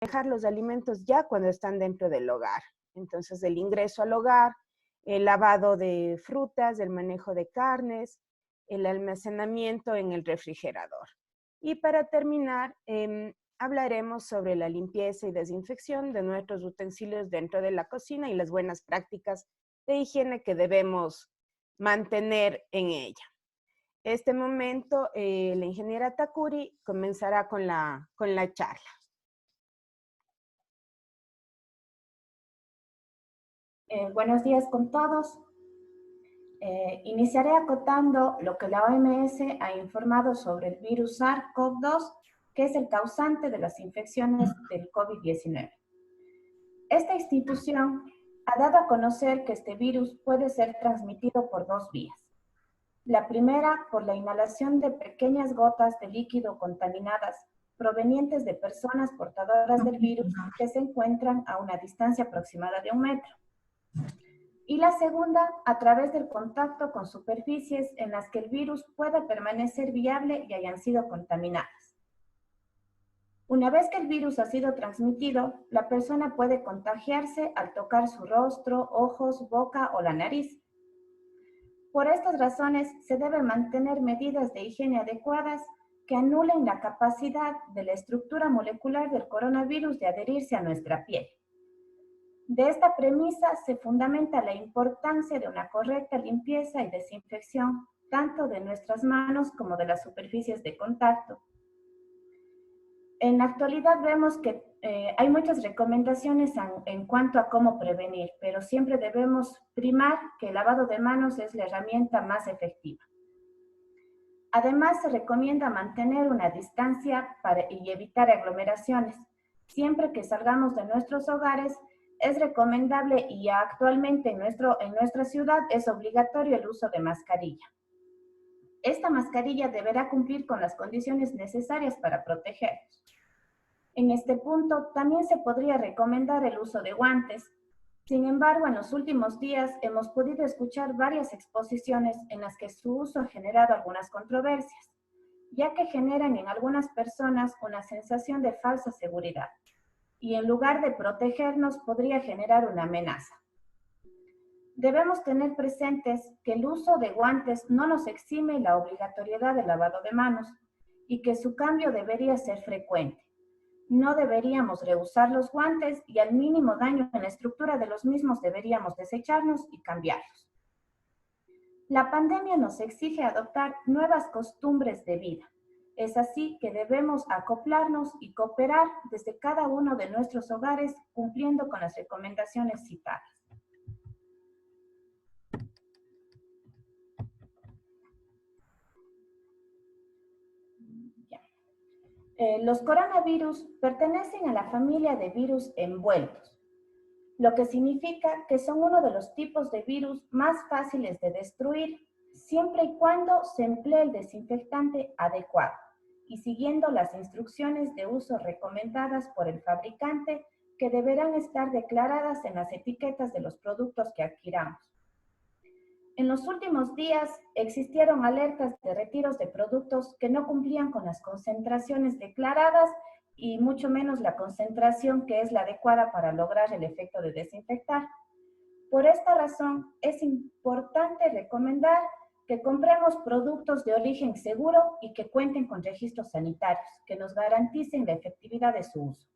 manejar los alimentos ya cuando están dentro del hogar. Entonces, el ingreso al hogar, el lavado de frutas, el manejo de carnes, el almacenamiento en el refrigerador. Y para terminar, hablaremos sobre la limpieza y desinfección de nuestros utensilios dentro de la cocina y las buenas prácticas de higiene que debemos mantener en ella. Este momento, la ingeniera Takuri comenzará con la charla. Buenos días con todos. Iniciaré acotando lo que la OMS ha informado sobre el virus SARS-CoV-2, que es el causante de las infecciones del COVID-19. Esta institución ha dado a conocer que este virus puede ser transmitido por dos vías. La primera, por la inhalación de pequeñas gotas de líquido contaminadas provenientes de personas portadoras del virus que se encuentran a una distancia aproximada de 1 metro. Y la segunda, a través del contacto con superficies en las que el virus pueda permanecer viable y hayan sido contaminadas. Una vez que el virus ha sido transmitido, la persona puede contagiarse al tocar su rostro, ojos, boca o la nariz. Por estas razones, se deben mantener medidas de higiene adecuadas que anulen la capacidad de la estructura molecular del coronavirus de adherirse a nuestra piel. De esta premisa se fundamenta la importancia de una correcta limpieza y desinfección, tanto de nuestras manos como de las superficies de contacto. En la actualidad vemos que hay muchas recomendaciones en cuanto a cómo prevenir, pero siempre debemos primar que el lavado de manos es la herramienta más efectiva. Además, se recomienda mantener una distancia y evitar aglomeraciones. Siempre que salgamos de nuestros hogares, es recomendable y actualmente en nuestra ciudad es obligatorio el uso de mascarilla. Esta mascarilla deberá cumplir con las condiciones necesarias para protegernos. En este punto, también se podría recomendar el uso de guantes. Sin embargo, en los últimos días hemos podido escuchar varias exposiciones en las que su uso ha generado algunas controversias, ya que generan en algunas personas una sensación de falsa seguridad, y en lugar de protegernos podría generar una amenaza. Debemos tener presentes que el uso de guantes no nos exime la obligatoriedad del lavado de manos y que su cambio debería ser frecuente. No deberíamos rehusar los guantes y al mínimo daño en la estructura de los mismos deberíamos desecharlos y cambiarlos. La pandemia nos exige adoptar nuevas costumbres de vida. Es así que debemos acoplarnos y cooperar desde cada uno de nuestros hogares cumpliendo con las recomendaciones citadas. Los coronavirus pertenecen a la familia de virus envueltos, lo que significa que son uno de los tipos de virus más fáciles de destruir, siempre y cuando se emplee el desinfectante adecuado y siguiendo las instrucciones de uso recomendadas por el fabricante que deberán estar declaradas en las etiquetas de los productos que adquiramos. En los últimos días existieron alertas de retiros de productos que no cumplían con las concentraciones declaradas y mucho menos la concentración que es la adecuada para lograr el efecto de desinfectar. Por esta razón, es importante recomendar que compremos productos de origen seguro y que cuenten con registros sanitarios, que nos garanticen la efectividad de su uso.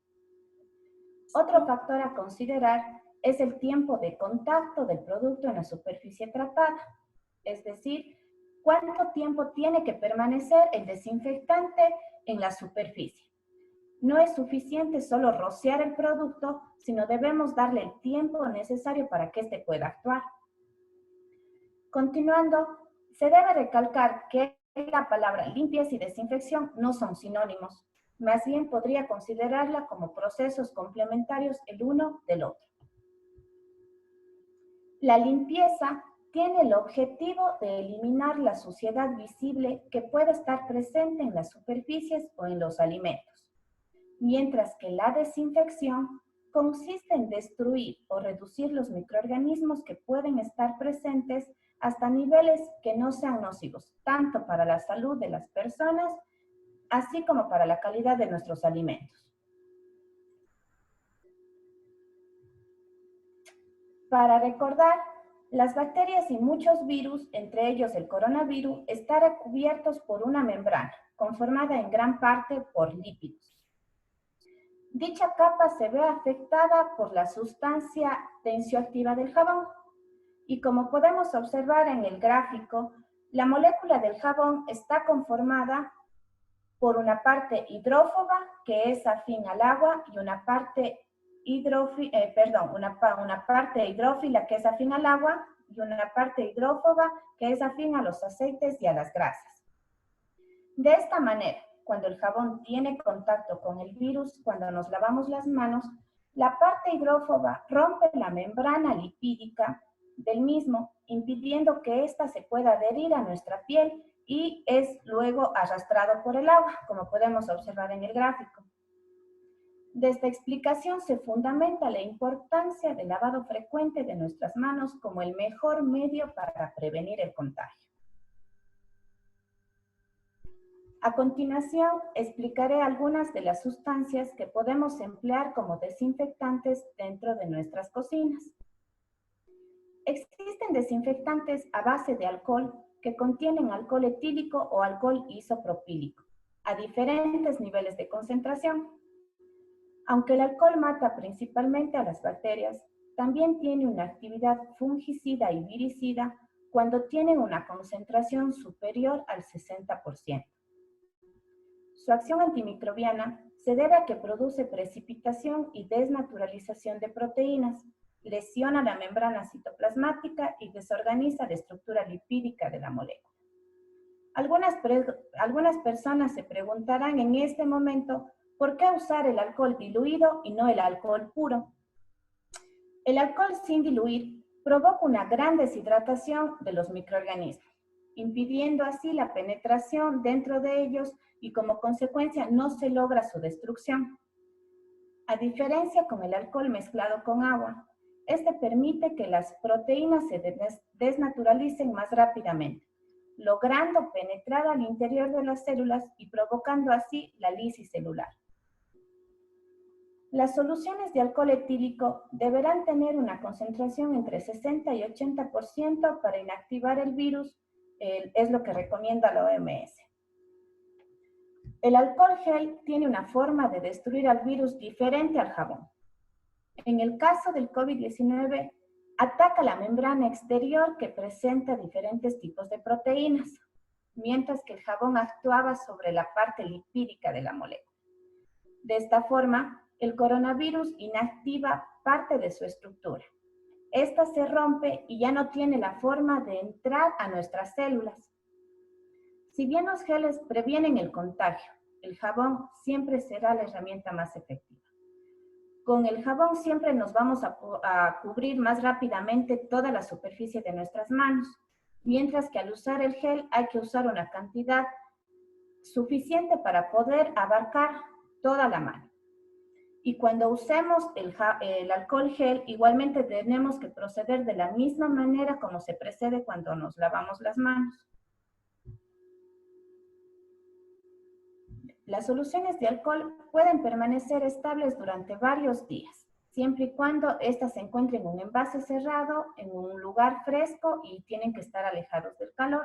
Otro factor a considerar es el tiempo de contacto del producto en la superficie tratada, es decir, cuánto tiempo tiene que permanecer el desinfectante en la superficie. No es suficiente solo rociar el producto, sino debemos darle el tiempo necesario para que éste pueda actuar. Continuando, se debe recalcar que la palabra limpieza y desinfección no son sinónimos, más bien podría considerarla como procesos complementarios el uno del otro. La limpieza tiene el objetivo de eliminar la suciedad visible que puede estar presente en las superficies o en los alimentos, mientras que la desinfección consiste en destruir o reducir los microorganismos que pueden estar presentes hasta niveles que no sean nocivos, tanto para la salud de las personas, así como para la calidad de nuestros alimentos. Para recordar, las bacterias y muchos virus, entre ellos el coronavirus, están recubiertos por una membrana, conformada en gran parte por lípidos. Dicha capa se ve afectada por la sustancia tensioactiva del jabón. Y como podemos observar en el gráfico, la molécula del jabón está conformada por una parte hidrófoba, que es afín al agua, y una parte una parte hidrófila, que es afín al agua, y una parte hidrófoba, que es afín a los aceites y a las grasas. De esta manera, cuando el jabón tiene contacto con el virus, cuando nos lavamos las manos, la parte hidrófoba rompe la membrana lipídica del mismo, impidiendo que ésta se pueda adherir a nuestra piel y es luego arrastrado por el agua, como podemos observar en el gráfico. De esta explicación se fundamenta la importancia del lavado frecuente de nuestras manos como el mejor medio para prevenir el contagio. A continuación, explicaré algunas de las sustancias que podemos emplear como desinfectantes dentro de nuestras cocinas. Existen desinfectantes a base de alcohol que contienen alcohol etílico o alcohol isopropílico, a diferentes niveles de concentración. Aunque el alcohol mata principalmente a las bacterias, también tiene una actividad fungicida y viricida cuando tienen una concentración superior al 60%. Su acción antimicrobiana se debe a que produce precipitación y desnaturalización de proteínas, lesiona la membrana citoplasmática y desorganiza la estructura lipídica de la molécula. Algunas personas se preguntarán en este momento ¿por qué usar el alcohol diluido y no el alcohol puro? El alcohol sin diluir provoca una gran deshidratación de los microorganismos, impidiendo así la penetración dentro de ellos y como consecuencia no se logra su destrucción. A diferencia con el alcohol mezclado con agua, este permite que las proteínas se desnaturalicen más rápidamente, logrando penetrar al interior de las células y provocando así la lisis celular. Las soluciones de alcohol etílico deberán tener una concentración entre 60 y 80% para inactivar el virus, es lo que recomienda la OMS. El alcohol gel tiene una forma de destruir al virus diferente al jabón. En el caso del COVID-19, ataca la membrana exterior que presenta diferentes tipos de proteínas, mientras que el jabón actuaba sobre la parte lipídica de la molécula. De esta forma, el coronavirus inactiva parte de su estructura. Esta se rompe y ya no tiene la forma de entrar a nuestras células. Si bien los geles previenen el contagio, el jabón siempre será la herramienta más efectiva. Con el jabón siempre nos vamos a cubrir más rápidamente toda la superficie de nuestras manos, mientras que al usar el gel hay que usar una cantidad suficiente para poder abarcar toda la mano. Y cuando usemos el alcohol gel, igualmente tenemos que proceder de la misma manera como se procede cuando nos lavamos las manos. Las soluciones de alcohol pueden permanecer estables durante varios días, siempre y cuando éstas se encuentren en un envase cerrado, en un lugar fresco y tienen que estar alejados del calor.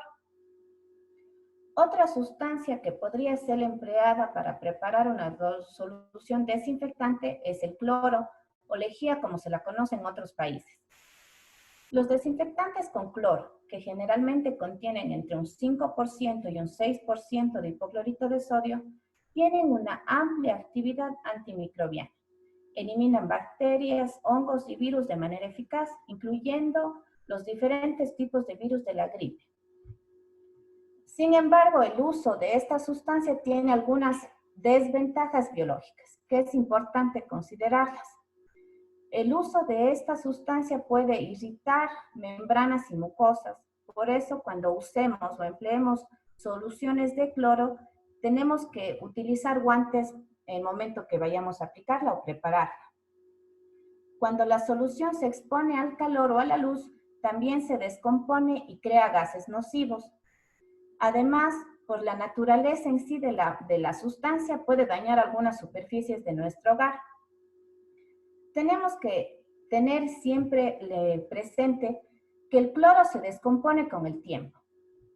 Otra sustancia que podría ser empleada para preparar una solución desinfectante es el cloro, o lejía como se la conoce en otros países. Los desinfectantes con cloro, que generalmente contienen entre un 5% y un 6% de hipoclorito de sodio, tienen una amplia actividad antimicrobiana. Eliminan bacterias, hongos y virus de manera eficaz, incluyendo los diferentes tipos de virus de la gripe. Sin embargo, el uso de esta sustancia tiene algunas desventajas biológicas, que es importante considerarlas. El uso de esta sustancia puede irritar membranas y mucosas. Por eso, cuando usemos o empleemos soluciones de cloro, tenemos que utilizar guantes en el momento que vayamos a aplicarla o prepararla. Cuando la solución se expone al calor o a la luz, también se descompone y crea gases nocivos. Además, por la naturaleza en sí de la sustancia, puede dañar algunas superficies de nuestro hogar. Tenemos que tener siempre presente que el cloro se descompone con el tiempo.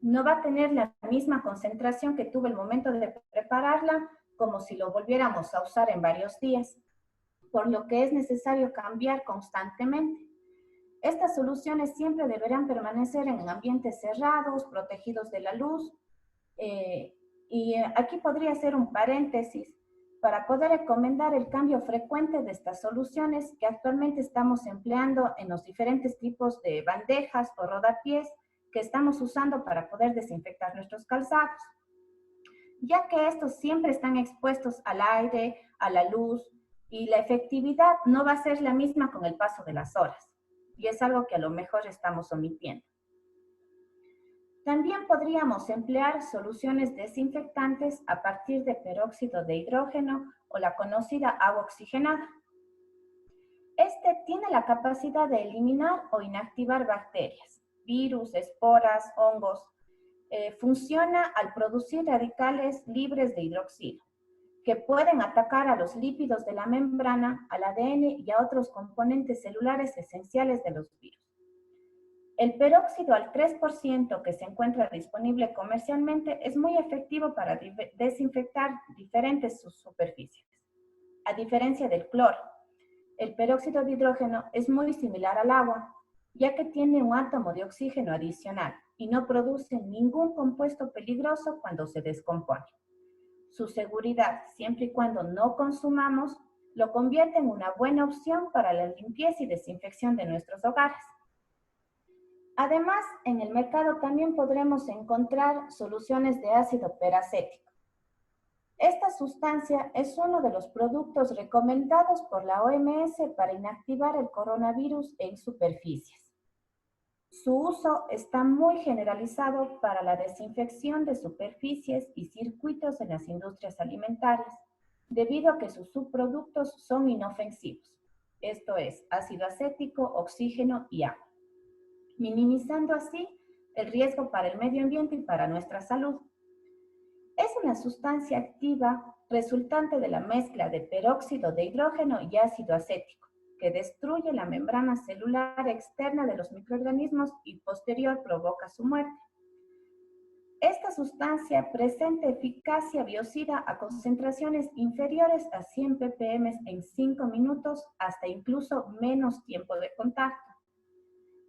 No va a tener la misma concentración que tuvo el momento de prepararla, como si lo volviéramos a usar en varios días, por lo que es necesario cambiar constantemente. Estas soluciones siempre deberán permanecer en ambientes cerrados, protegidos de la luz. Y aquí podría hacer un paréntesis para poder recomendar el cambio frecuente de estas soluciones que actualmente estamos empleando en los diferentes tipos de bandejas o rodapiés que estamos usando para poder desinfectar nuestros calzados, ya que estos siempre están expuestos al aire, a la luz, y la efectividad no va a ser la misma con el paso de las horas, y es algo que a lo mejor estamos omitiendo. También podríamos emplear soluciones desinfectantes a partir de peróxido de hidrógeno o la conocida agua oxigenada. Este tiene la capacidad de eliminar o inactivar bacterias, virus, esporas, hongos. Funciona al producir radicales libres de hidroxilo, que pueden atacar a los lípidos de la membrana, al ADN y a otros componentes celulares esenciales de los virus. El peróxido al 3% que se encuentra disponible comercialmente es muy efectivo para desinfectar diferentes superficies. A diferencia del cloro, el peróxido de hidrógeno es muy similar al agua, ya que tiene un átomo de oxígeno adicional y no produce ningún compuesto peligroso cuando se descompone. Su seguridad, siempre y cuando no consumamos, lo convierte en una buena opción para la limpieza y desinfección de nuestros hogares. Además, en el mercado también podremos encontrar soluciones de ácido peracético. Esta sustancia es uno de los productos recomendados por la OMS para inactivar el coronavirus en superficies. Su uso está muy generalizado para la desinfección de superficies y circuitos en las industrias alimentarias, debido a que sus subproductos son inofensivos, esto es, ácido acético, oxígeno y agua, minimizando así el riesgo para el medio ambiente y para nuestra salud. Es una sustancia activa resultante de la mezcla de peróxido de hidrógeno y ácido acético, que destruye la membrana celular externa de los microorganismos y posterior provoca su muerte. Esta sustancia presenta eficacia biocida a concentraciones inferiores a 100 ppm en 5 minutos hasta incluso menos tiempo de contacto.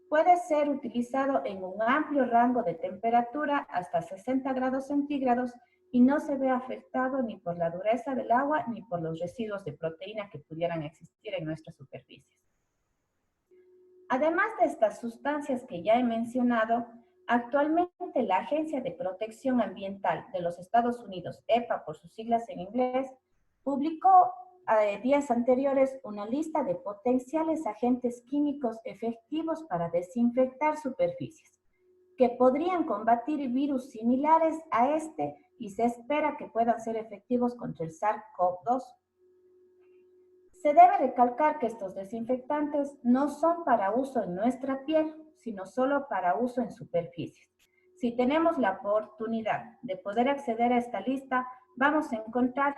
Puede ser utilizado en un amplio rango de temperatura hasta 60 grados centígrados y no se ve afectado ni por la dureza del agua ni por los residuos de proteína que pudieran existir en nuestras superficies. Además de estas sustancias que ya he mencionado, actualmente la Agencia de Protección Ambiental de los Estados Unidos, EPA por sus siglas en inglés, publicó días anteriores una lista de potenciales agentes químicos efectivos para desinfectar superficies, que podrían combatir virus similares a este y se espera que puedan ser efectivos contra el SARS-CoV-2. Se debe recalcar que estos desinfectantes no son para uso en nuestra piel, sino solo para uso en superficies. Si tenemos la oportunidad de poder acceder a esta lista, vamos a encontrar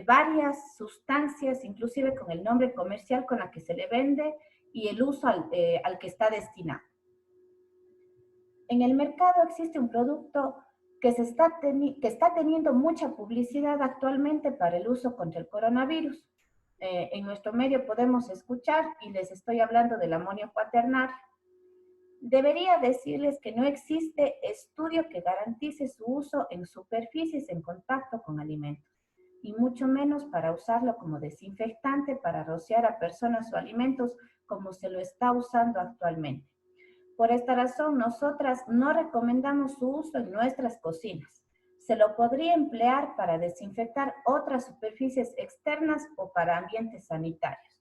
varias sustancias, inclusive con el nombre comercial con la que se le vende y el uso al que está destinado. En el mercado existe un producto que está teniendo mucha publicidad actualmente para el uso contra el coronavirus. En nuestro medio podemos escuchar, y les estoy hablando del amonio cuaternario. Debería decirles que no existe estudio que garantice su uso en superficies en contacto con alimentos, y mucho menos para usarlo como desinfectante para rociar a personas o alimentos como se lo está usando actualmente. Por esta razón, nosotras no recomendamos su uso en nuestras cocinas. Se lo podría emplear para desinfectar otras superficies externas o para ambientes sanitarios.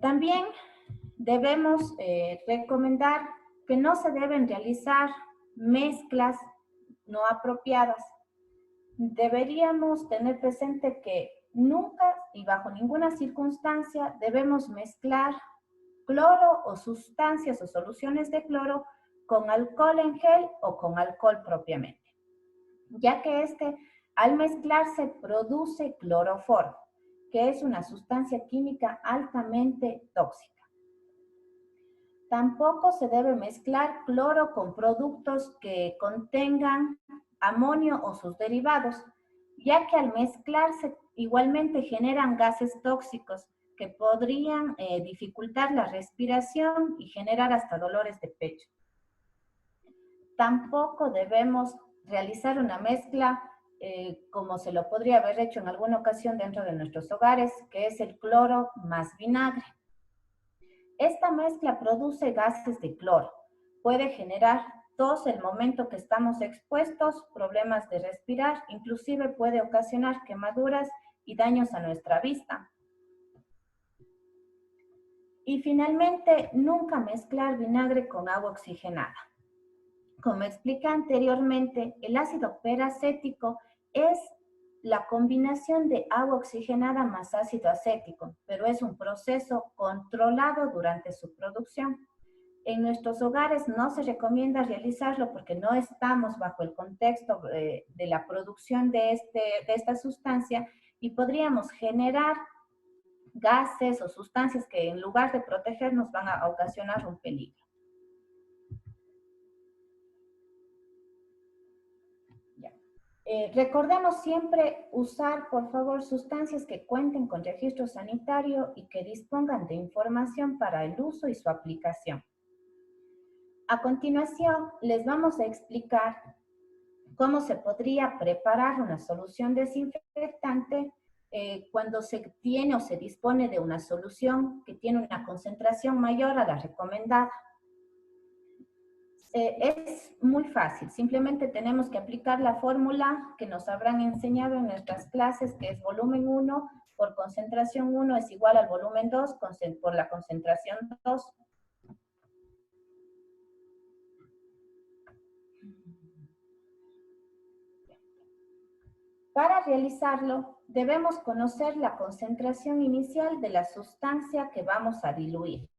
También debemos recomendar que no se deben realizar mezclas no apropiadas. Deberíamos tener presente que nunca y bajo ninguna circunstancia debemos mezclar cloro o sustancias o soluciones de cloro con alcohol en gel o con alcohol propiamente, ya que al mezclarse produce cloroformo, que es una sustancia química altamente tóxica. Tampoco se debe mezclar cloro con productos que contengan amonio o sus derivados, ya que al mezclarse igualmente generan gases tóxicos que podrían dificultar la respiración y generar hasta dolores de pecho. Tampoco debemos realizar una mezcla como se lo podría haber hecho en alguna ocasión dentro de nuestros hogares, que es el cloro más vinagre. Esta mezcla produce gases de cloro. Puede generar tos el momento que estamos expuestos, problemas de respirar, inclusive puede ocasionar quemaduras y daños a nuestra vista. Y finalmente, nunca mezclar vinagre con agua oxigenada. Como expliqué anteriormente, el ácido peracético es la combinación de agua oxigenada más ácido acético, pero es un proceso controlado durante su producción. En nuestros hogares no se recomienda realizarlo porque no estamos bajo el contexto de la producción de esta sustancia y podríamos generar gases o sustancias que en lugar de protegernos van a ocasionar un peligro. Recordemos siempre usar, por favor, sustancias que cuenten con registro sanitario y que dispongan de información para el uso y su aplicación. A continuación, les vamos a explicar cómo se podría preparar una solución desinfectante cuando se tiene o se dispone de una solución que tiene una concentración mayor a la recomendada. Es muy fácil, simplemente tenemos que aplicar la fórmula que nos habrán enseñado en nuestras clases, que es volumen 1 por concentración 1 es igual al volumen 2 por la concentración 2. Para realizarlo, debemos conocer la concentración inicial de la sustancia que vamos a diluir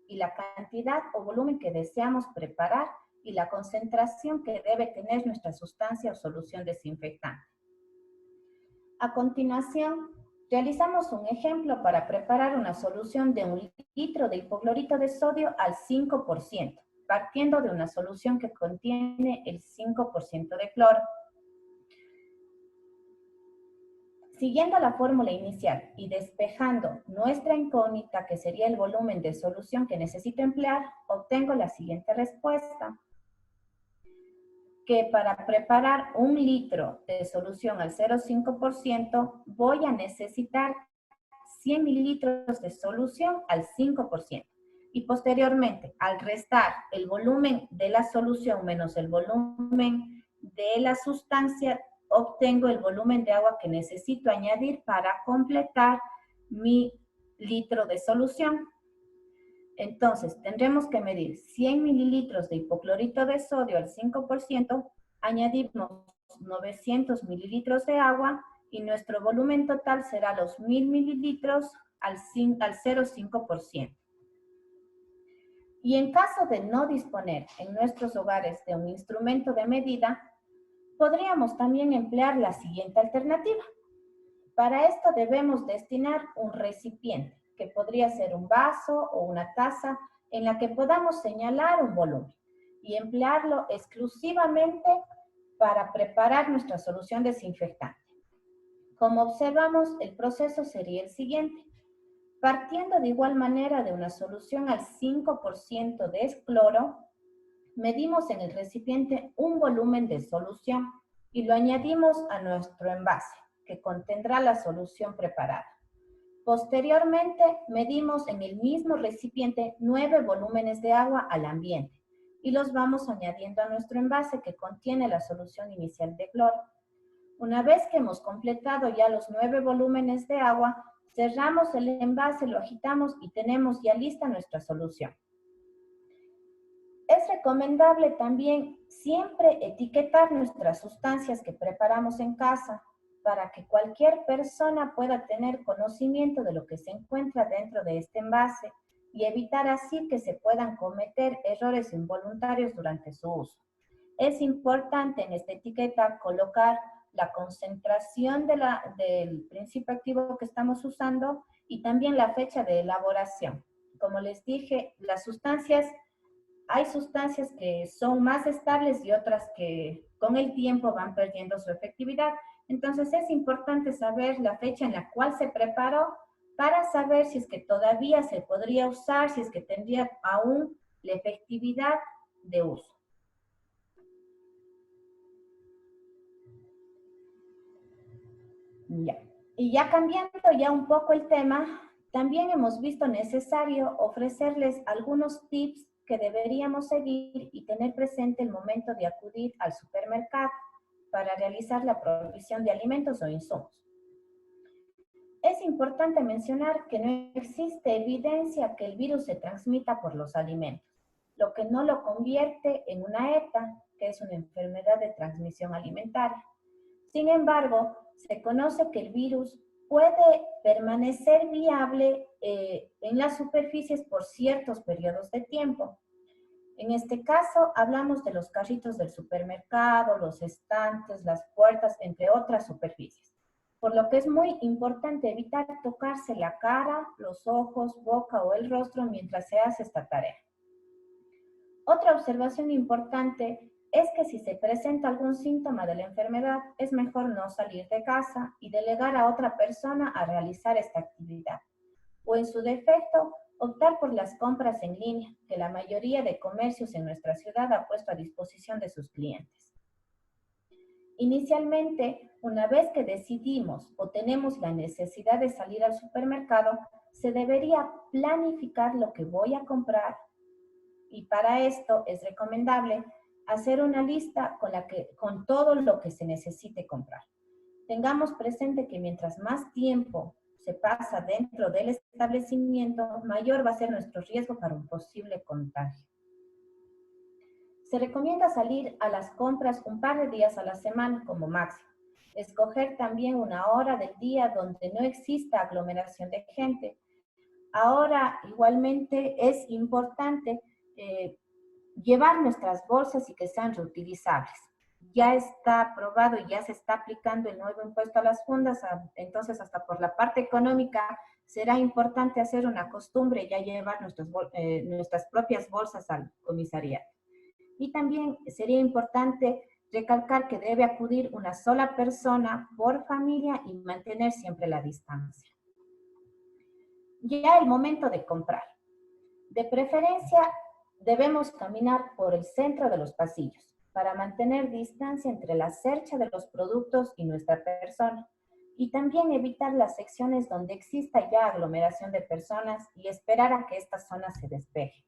y la cantidad o volumen que deseamos preparar y la concentración que debe tener nuestra sustancia o solución desinfectante. A continuación, realizamos un ejemplo para preparar una solución de 1 litro de hipoclorito de sodio al 5%, partiendo de una solución que contiene el 5% de cloro. Siguiendo la fórmula inicial y despejando nuestra incógnita, que sería el volumen de solución que necesito emplear, obtengo la siguiente respuesta. Que para preparar 1 litro de solución al 0,5% voy a necesitar 100 mililitros de solución al 5%. Y posteriormente, al restar el volumen de la solución menos el volumen de la sustancia, obtengo el volumen de agua que necesito añadir para completar mi litro de solución. Entonces, tendremos que medir 100 mililitros de hipoclorito de sodio al 5%, añadimos 900 mililitros de agua y nuestro volumen total será los 1000 mililitros al 0,5%. Y en caso de no disponer en nuestros hogares de un instrumento de medida, podríamos también emplear la siguiente alternativa. Para esto debemos destinar un recipiente, que podría ser un vaso o una taza, en la que podamos señalar un volumen y emplearlo exclusivamente para preparar nuestra solución desinfectante. Como observamos, el proceso sería el siguiente. Partiendo de igual manera de una solución al 5% de cloro, medimos en el recipiente un volumen de solución y lo añadimos a nuestro envase, que contendrá la solución preparada. Posteriormente, medimos en el mismo recipiente 9 volúmenes de agua al ambiente y los vamos añadiendo a nuestro envase que contiene la solución inicial de cloro. Una vez que hemos completado ya los 9 volúmenes de agua, cerramos el envase, lo agitamos y tenemos ya lista nuestra solución. Es recomendable también siempre etiquetar nuestras sustancias que preparamos en casa, para que cualquier persona pueda tener conocimiento de lo que se encuentra dentro de este envase y evitar así que se puedan cometer errores involuntarios durante su uso. Es importante en esta etiqueta colocar la concentración del principio activo que estamos usando y también la fecha de elaboración. Como les dije, hay sustancias que son más estables y otras que con el tiempo van perdiendo su efectividad. Entonces es importante saber la fecha en la cual se preparó para saber si es que todavía se podría usar, si es que tendría aún la efectividad de uso. Ya. Y ya cambiando ya un poco el tema, también hemos visto necesario ofrecerles algunos tips que deberíamos seguir y tener presente el momento de acudir al supermercado para realizar la provisión de alimentos o insumos. Es importante mencionar que no existe evidencia que el virus se transmita por los alimentos, lo que no lo convierte en una ETA, que es una enfermedad de transmisión alimentaria. Sin embargo, se conoce que el virus puede permanecer viable en las superficies por ciertos periodos de tiempo. En este caso, hablamos de los carritos del supermercado, los estantes, las puertas, entre otras superficies. Por lo que es muy importante evitar tocarse la cara, los ojos, boca o el rostro mientras se hace esta tarea. Otra observación importante es que si se presenta algún síntoma de la enfermedad, es mejor no salir de casa y delegar a otra persona a realizar esta actividad. O en su defecto, optar por las compras en línea, que la mayoría de comercios en nuestra ciudad ha puesto a disposición de sus clientes. Inicialmente, una vez que decidimos o tenemos la necesidad de salir al supermercado, se debería planificar lo que voy a comprar y para esto es recomendable hacer una lista con todo lo que se necesite comprar. Tengamos presente que mientras más tiempo se pasa dentro del establecimiento, mayor va a ser nuestro riesgo para un posible contagio. Se recomienda salir a las compras un par de días a la semana como máximo. Escoger también una hora del día donde no exista aglomeración de gente. Ahora, igualmente, es importante llevar nuestras bolsas y que sean reutilizables. Ya está aprobado y ya se está aplicando el nuevo impuesto a las fundas, entonces hasta por la parte económica será importante hacer una costumbre ya llevar nuestras propias bolsas al comisariato. Y también sería importante recalcar que debe acudir una sola persona por familia y mantener siempre la distancia. Ya el momento de comprar. De preferencia, debemos caminar por el centro de los pasillos para mantener distancia entre la cercha de los productos y nuestra persona. Y también evitar las secciones donde exista ya aglomeración de personas y esperar a que esta zona se despeje.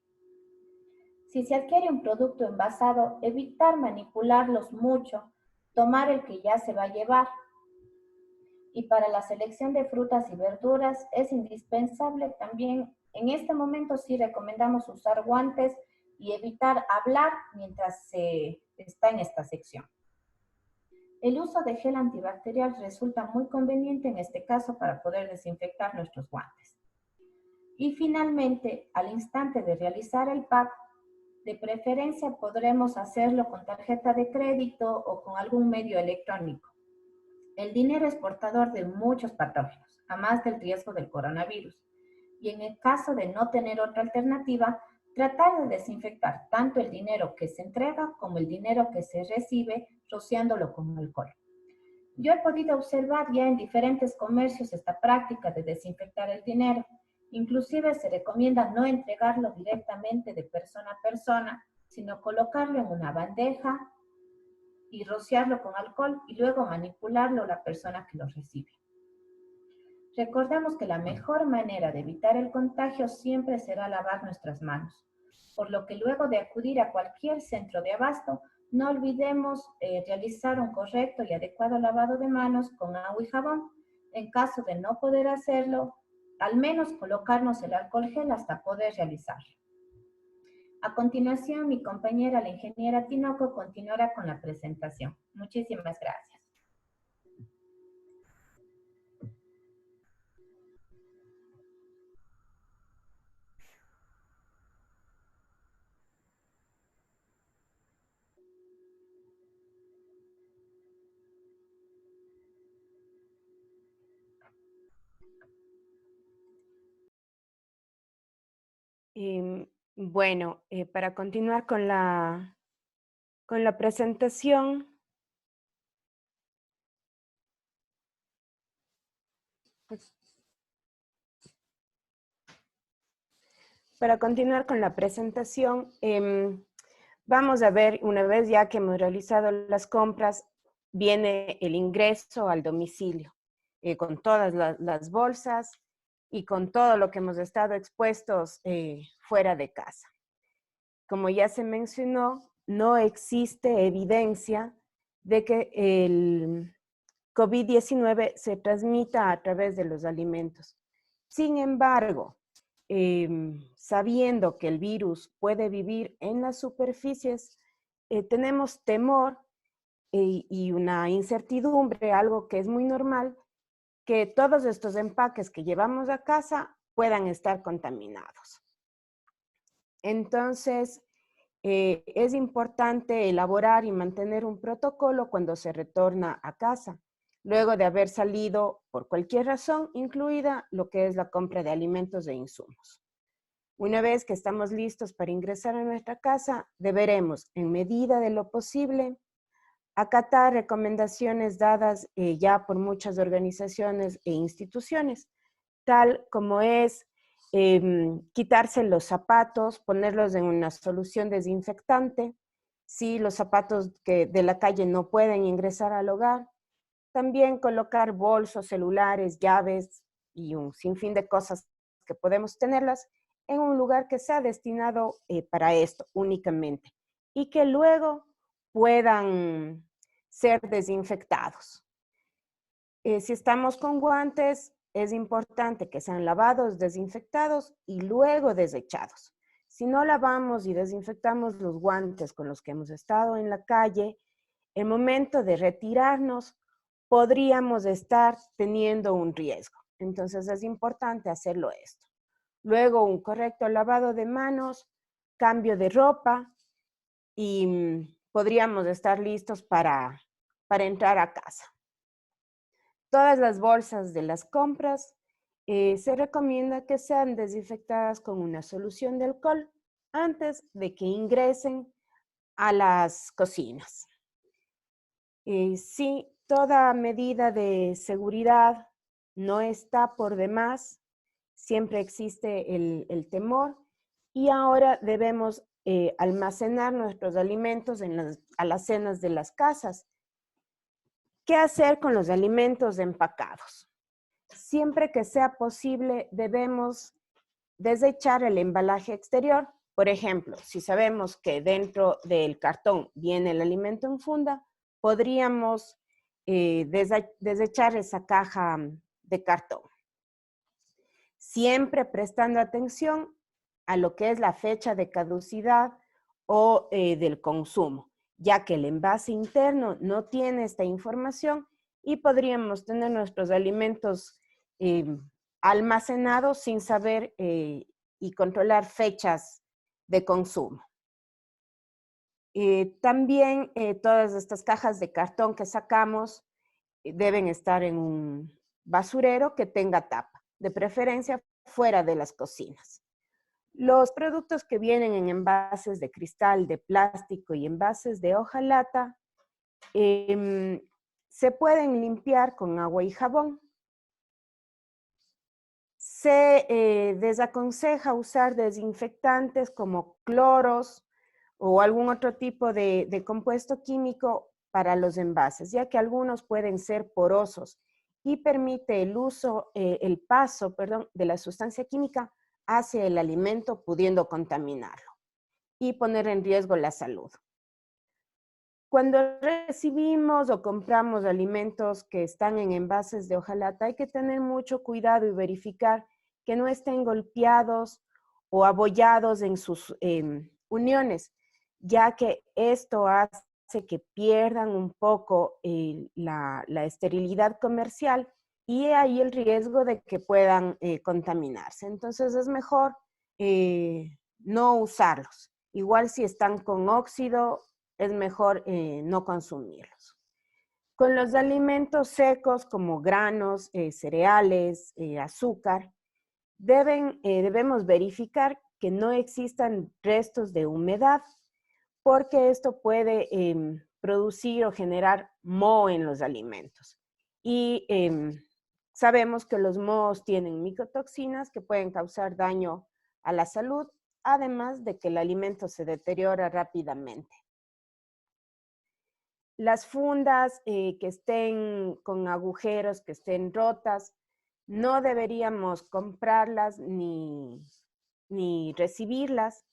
Si se adquiere un producto envasado, evitar manipularlos mucho, tomar el que ya se va a llevar. Y para la selección de frutas y verduras es indispensable también, en este momento sí recomendamos usar guantes y evitar hablar mientras se está en esta sección. El uso de gel antibacterial resulta muy conveniente en este caso para poder desinfectar nuestros guantes. Y finalmente, al instante de realizar el pago, de preferencia podremos hacerlo con tarjeta de crédito o con algún medio electrónico. El dinero es portador de muchos patógenos, además del riesgo del coronavirus. Y en el caso de no tener otra alternativa, tratar de desinfectar tanto el dinero que se entrega como el dinero que se recibe, rociándolo con alcohol. Yo he podido observar ya en diferentes comercios esta práctica de desinfectar el dinero. Inclusive se recomienda no entregarlo directamente de persona a persona, sino colocarlo en una bandeja y rociarlo con alcohol y luego manipularlo la persona que lo recibe. Recordemos que la mejor manera de evitar el contagio siempre será lavar nuestras manos, por lo que luego de acudir a cualquier centro de abasto, no olvidemos realizar un correcto y adecuado lavado de manos con agua y jabón. En caso de no poder hacerlo, al menos colocarnos el alcohol gel hasta poder realizarlo. A continuación, mi compañera, la ingeniera Tinoco, continuará con la presentación. Muchísimas gracias. Bueno, para continuar con la presentación, vamos a ver, una vez ya que hemos realizado las compras, viene el ingreso al domicilio, con todas las bolsas y con todo lo que hemos estado expuestos fuera de casa. Como ya se mencionó, no existe evidencia de que el COVID-19 se transmita a través de los alimentos. Sin embargo, sabiendo que el virus puede vivir en las superficies, tenemos temor y una incertidumbre, algo que es muy normal, que todos estos empaques que llevamos a casa puedan estar contaminados. Entonces, es importante elaborar y mantener un protocolo cuando se retorna a casa, luego de haber salido por cualquier razón, incluida lo que es la compra de alimentos e insumos. Una vez que estamos listos para ingresar a nuestra casa, deberemos, en medida de lo posible, acatar recomendaciones dadas ya por muchas organizaciones e instituciones, tal como es quitarse los zapatos, ponerlos en una solución desinfectante, si los zapatos que de la calle no pueden ingresar al hogar, también colocar bolsos, celulares, llaves y un sinfín de cosas que podemos tenerlas en un lugar que sea destinado para esto únicamente y que luego puedan ser desinfectados. Si estamos con guantes, es importante que sean lavados, desinfectados y luego desechados. Si no lavamos y desinfectamos los guantes con los que hemos estado en la calle, el momento de retirarnos podríamos estar teniendo un riesgo. Entonces es importante hacerlo esto. Luego un correcto lavado de manos, cambio de ropa y podríamos estar listos para entrar a casa. Todas las bolsas de las compras se recomienda que sean desinfectadas con una solución de alcohol antes de que ingresen a las cocinas. Sí, toda medida de seguridad no está por demás, siempre existe el temor y ahora debemos almacenar nuestros alimentos en las alacenas de las casas. ¿Qué hacer con los alimentos empacados? Siempre que sea posible, debemos desechar el embalaje exterior. Por ejemplo, si sabemos que dentro del cartón viene el alimento en funda, podríamos desechar esa caja de cartón. Siempre prestando atención a lo que es la fecha de caducidad o del consumo, ya que el envase interno no tiene esta información y podríamos tener nuestros alimentos almacenados sin saber y controlar fechas de consumo. También todas estas cajas de cartón que sacamos deben estar en un basurero que tenga tapa, de preferencia fuera de las cocinas. Los productos que vienen en envases de cristal, de plástico y envases de hojalata se pueden limpiar con agua y jabón. Se desaconseja usar desinfectantes como cloros o algún otro tipo de compuesto químico para los envases, ya que algunos pueden ser porosos y permite el paso de la sustancia química hacia el alimento, pudiendo contaminarlo y poner en riesgo la salud. Cuando recibimos o compramos alimentos que están en envases de hojalata, hay que tener mucho cuidado y verificar que no estén golpeados o abollados en sus uniones, ya que esto hace que pierdan un poco la esterilidad comercial y hay el riesgo de que puedan contaminarse. Entonces es mejor no usarlos. Igual si están con óxido, es mejor no consumirlos. Con los alimentos secos como granos, cereales, azúcar, debemos verificar que no existan restos de humedad, porque esto puede producir o generar moho en los alimentos. Y sabemos que los mohos tienen micotoxinas que pueden causar daño a la salud, además de que el alimento se deteriora rápidamente. Las fundas que estén con agujeros, que estén rotas, no deberíamos comprarlas ni recibirlas,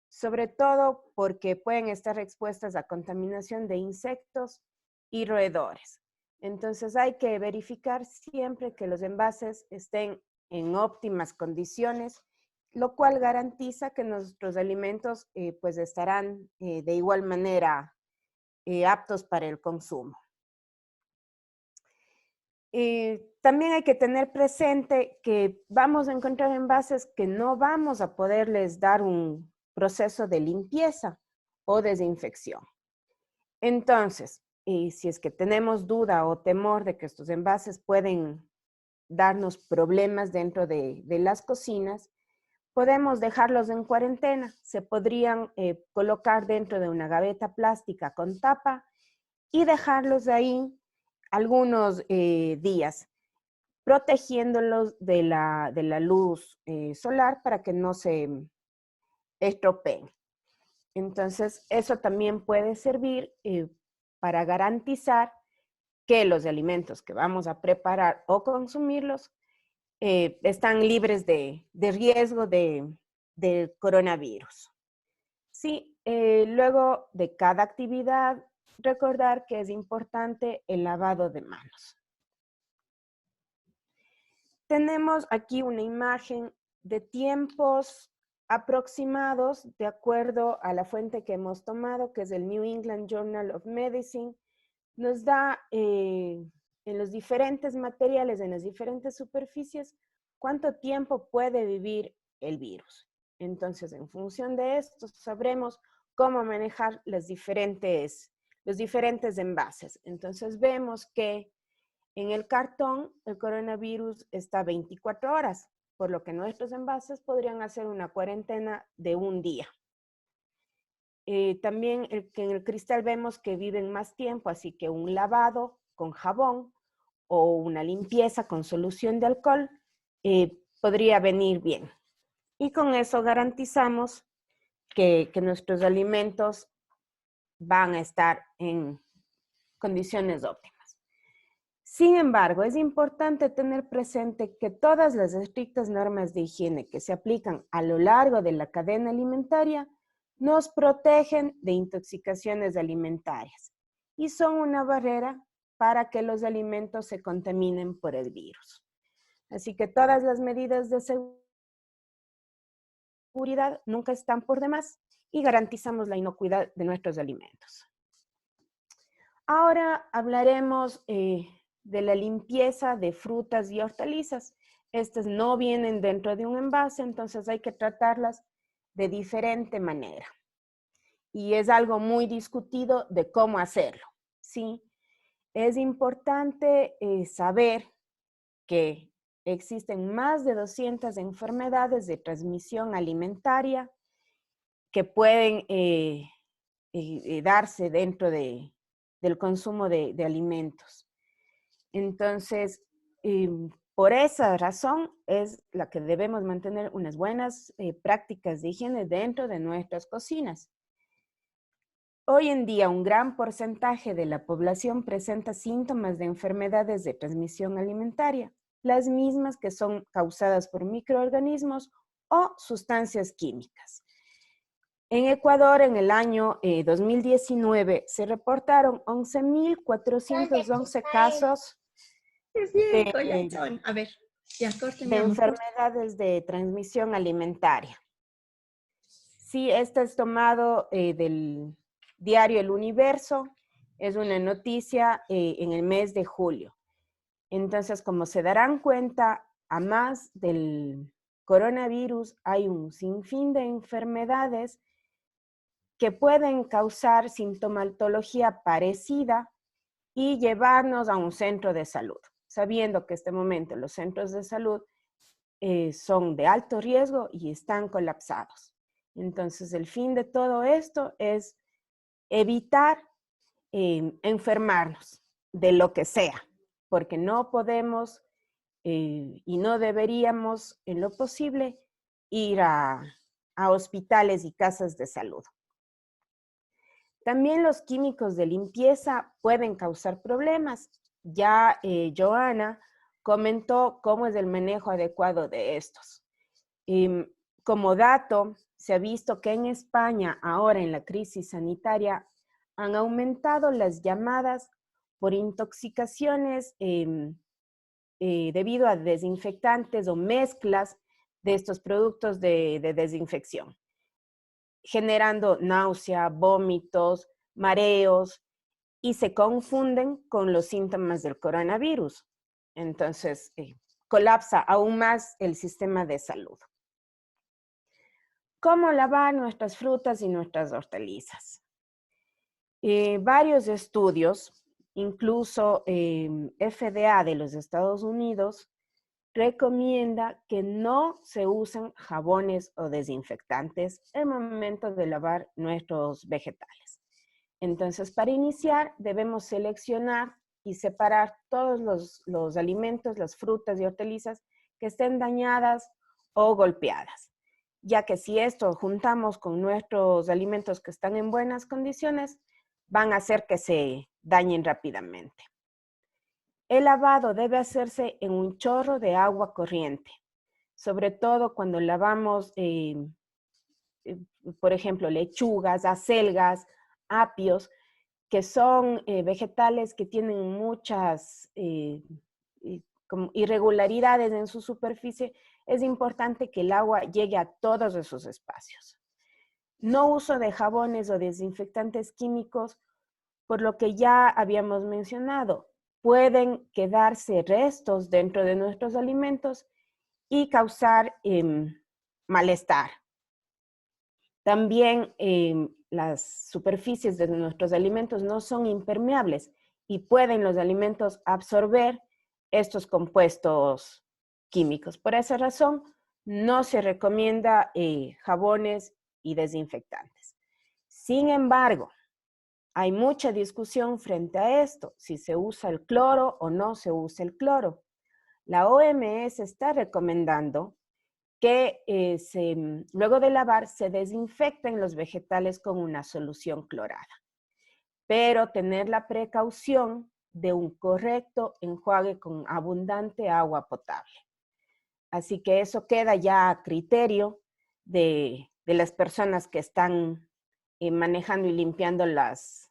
sobre todo porque pueden estar expuestas a contaminación de insectos y roedores. Entonces hay que verificar siempre que los envases estén en óptimas condiciones, lo cual garantiza que nuestros alimentos pues estarán de igual manera aptos para el consumo. También hay que tener presente que vamos a encontrar envases que no vamos a poderles dar un proceso de limpieza o desinfección. Entonces, si es que tenemos duda o temor de que estos envases pueden darnos problemas dentro de las cocinas, podemos dejarlos en cuarentena. Se podrían colocar dentro de una gaveta plástica con tapa y dejarlos ahí algunos días, protegiéndolos de la luz solar para que no se estropeen. Entonces, eso también puede servir para garantizar que los alimentos que vamos a preparar o consumirlos están libres de riesgo de coronavirus. Sí, luego de cada actividad, recordar que es importante el lavado de manos. Tenemos aquí una imagen de tiempos aproximados de acuerdo a la fuente que hemos tomado, que es el New England Journal of Medicine. Nos da en los diferentes materiales, en las diferentes superficies, cuánto tiempo puede vivir el virus. Entonces, en función de esto, sabremos cómo manejar los diferentes envases. Entonces, vemos que en el cartón, el coronavirus está 24 horas, por lo que nuestros envases podrían hacer una cuarentena de un día. También que en el cristal vemos que viven más tiempo, así que un lavado con jabón o una limpieza con solución de alcohol podría venir bien. Y con eso garantizamos que nuestros alimentos van a estar en condiciones óptimas. Sin embargo, es importante tener presente que todas las estrictas normas de higiene que se aplican a lo largo de la cadena alimentaria nos protegen de intoxicaciones alimentarias y son una barrera para que los alimentos se contaminen por el virus. Así que todas las medidas de seguridad nunca están por demás y garantizamos la inocuidad de nuestros alimentos. Ahora hablaremos de la limpieza de frutas y hortalizas. Estas no vienen dentro de un envase, entonces hay que tratarlas de diferente manera. Y es algo muy discutido de cómo hacerlo, ¿sí? Es importante saber que existen más de 200 enfermedades de transmisión alimentaria que pueden darse dentro del consumo de alimentos. Entonces, por esa razón es la que debemos mantener unas buenas prácticas de higiene dentro de nuestras cocinas. Hoy en día, un gran porcentaje de la población presenta síntomas de enfermedades de transmisión alimentaria, las mismas que son causadas por microorganismos o sustancias químicas. En Ecuador, en el año 2019, se reportaron 11.411 casos A ver, ya, de enfermedades de transmisión alimentaria. Sí, este es tomado del diario El Universo, es una noticia en el mes de julio. Entonces, como se darán cuenta, a más del coronavirus, hay un sinfín de enfermedades que pueden causar sintomatología parecida y llevarnos a un centro de salud, sabiendo que en este momento los centros de salud son de alto riesgo y están colapsados. Entonces, el fin de todo esto es evitar enfermarnos de lo que sea, porque no podemos y no deberíamos en lo posible ir a hospitales y casas de salud. También los químicos de limpieza pueden causar problemas. Ya Joana comentó cómo es el manejo adecuado de estos. Como dato, se ha visto que en España, ahora en la crisis sanitaria, han aumentado las llamadas por intoxicaciones debido a desinfectantes o mezclas de estos productos de desinfección, generando náusea, vómitos, mareos, y se confunden con los síntomas del coronavirus. Entonces, colapsa aún más el sistema de salud. ¿Cómo lavar nuestras frutas y nuestras hortalizas? Varios estudios, incluso FDA de los Estados Unidos, recomienda que no se usen jabones o desinfectantes en el momento de lavar nuestros vegetales. Entonces, para iniciar, debemos seleccionar y separar todos los alimentos, las frutas y hortalizas que estén dañadas o golpeadas, ya que si esto juntamos con nuestros alimentos que están en buenas condiciones, van a hacer que se dañen rápidamente. El lavado debe hacerse en un chorro de agua corriente, sobre todo cuando lavamos, por ejemplo, lechugas, acelgas, apios, que son vegetales que tienen muchas como irregularidades en su superficie. Es importante que el agua llegue a todos esos espacios. No uso de jabones o desinfectantes químicos, por lo que ya habíamos mencionado. Pueden quedarse restos dentro de nuestros alimentos y causar malestar. También las superficies de nuestros alimentos no son impermeables y pueden los alimentos absorber estos compuestos químicos. Por esa razón, no se recomienda jabones y desinfectantes. Sin embargo, hay mucha discusión frente a esto, si se usa el cloro o no se usa el cloro. La OMS está recomendando que luego de lavar se desinfecten los vegetales con una solución clorada, pero tener la precaución de un correcto enjuague con abundante agua potable. Así que eso queda ya a criterio de las personas que están manejando y limpiando las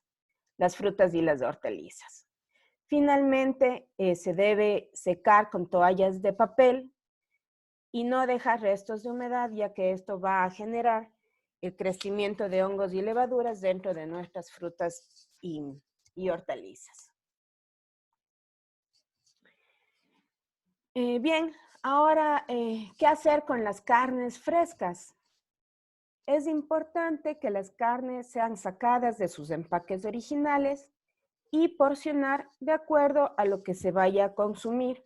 frutas y las hortalizas. Finalmente, se debe secar con toallas de papel y no dejar restos de humedad, ya que esto va a generar el crecimiento de hongos y levaduras dentro de nuestras frutas y hortalizas. Bien, ahora, ¿qué hacer con las carnes frescas? Es importante que las carnes sean sacadas de sus empaques originales y porcionar de acuerdo a lo que se vaya a consumir.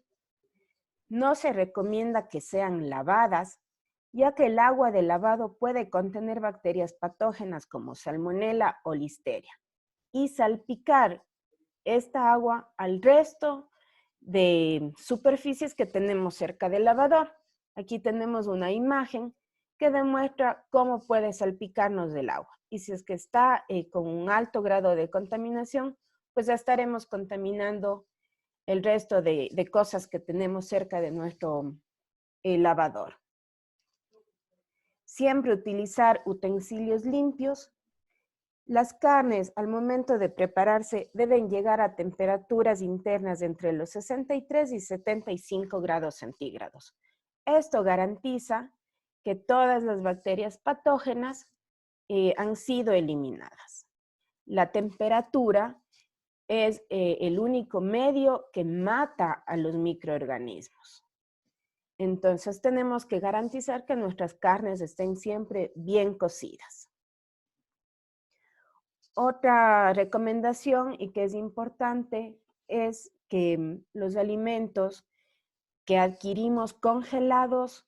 No se recomienda que sean lavadas, ya que el agua de lavado puede contener bacterias patógenas como salmonela o listeria, y salpicar esta agua al resto de superficies que tenemos cerca del lavador. Aquí tenemos una imagen que demuestra cómo puede salpicarnos del agua. Y si es que está con un alto grado de contaminación, pues ya estaremos contaminando el resto de cosas que tenemos cerca de nuestro lavador. Siempre utilizar utensilios limpios. Las carnes al momento de prepararse deben llegar a temperaturas internas entre los 63 y 75 grados centígrados. Esto garantiza que todas las bacterias patógenas han sido eliminadas. La temperatura es el único medio que mata a los microorganismos. Entonces tenemos que garantizar que nuestras carnes estén siempre bien cocidas. Otra recomendación y que es importante es que los alimentos que adquirimos congelados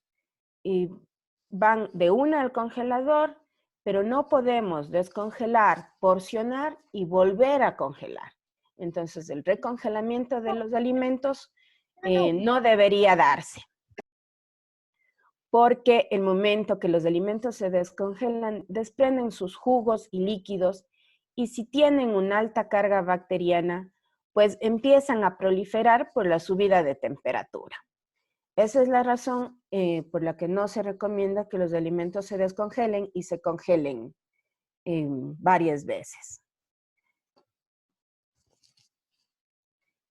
van de una al congelador, pero no podemos descongelar, porcionar y volver a congelar. Entonces, el recongelamiento de los alimentos no debería darse, porque el momento que los alimentos se descongelan, desprenden sus jugos y líquidos, y si tienen una alta carga bacteriana, pues empiezan a proliferar por la subida de temperatura. Esa es la razón por la que no se recomienda que los alimentos se descongelen y se congelen varias veces.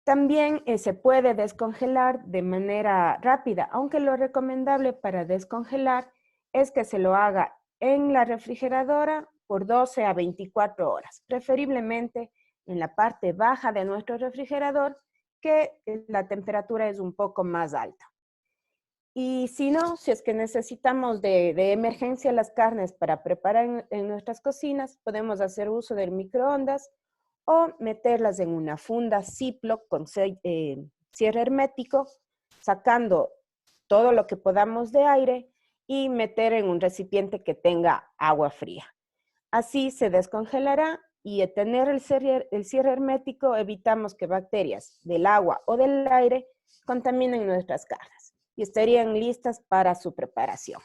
También se puede descongelar de manera rápida, aunque lo recomendable para descongelar es que se lo haga en la refrigeradora por 12 a 24 horas, preferiblemente en la parte baja de nuestro refrigerador, que la temperatura es un poco más alta. Y si no, si es que necesitamos de emergencia las carnes para preparar en nuestras cocinas, podemos hacer uso del microondas o meterlas en una funda Ziploc con cierre hermético, sacando todo lo que podamos de aire y meter en un recipiente que tenga agua fría. Así se descongelará y al tener el cierre hermético evitamos que bacterias del agua o del aire contaminen nuestras carnes y estarían listas para su preparación.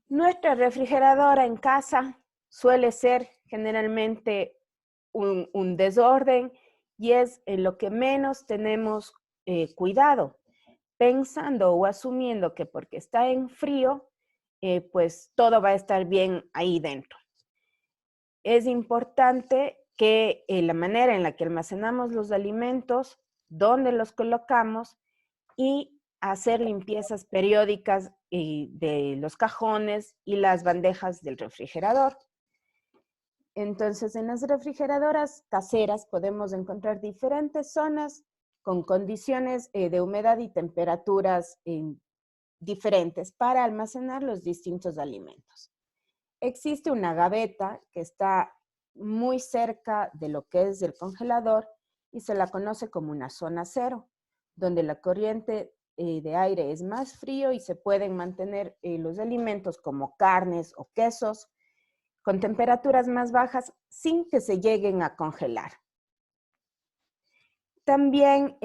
Nuestra refrigeradora en casa suele ser generalmente un desorden y es en lo que menos tenemos cuidado, pensando o asumiendo que porque está en frío, pues todo va a estar bien ahí dentro. Es importante que la manera en la que almacenamos los alimentos, dónde los colocamos y hacer limpiezas periódicas de los cajones y las bandejas del refrigerador. Entonces, en las refrigeradoras caseras podemos encontrar diferentes zonas con condiciones de humedad y temperaturas diferentes para almacenar los distintos alimentos. Existe una gaveta que está muy cerca de lo que es el congelador y se la conoce como una zona cero, donde la corriente de aire es más frío y se pueden mantener los alimentos como carnes o quesos con temperaturas más bajas sin que se lleguen a congelar. También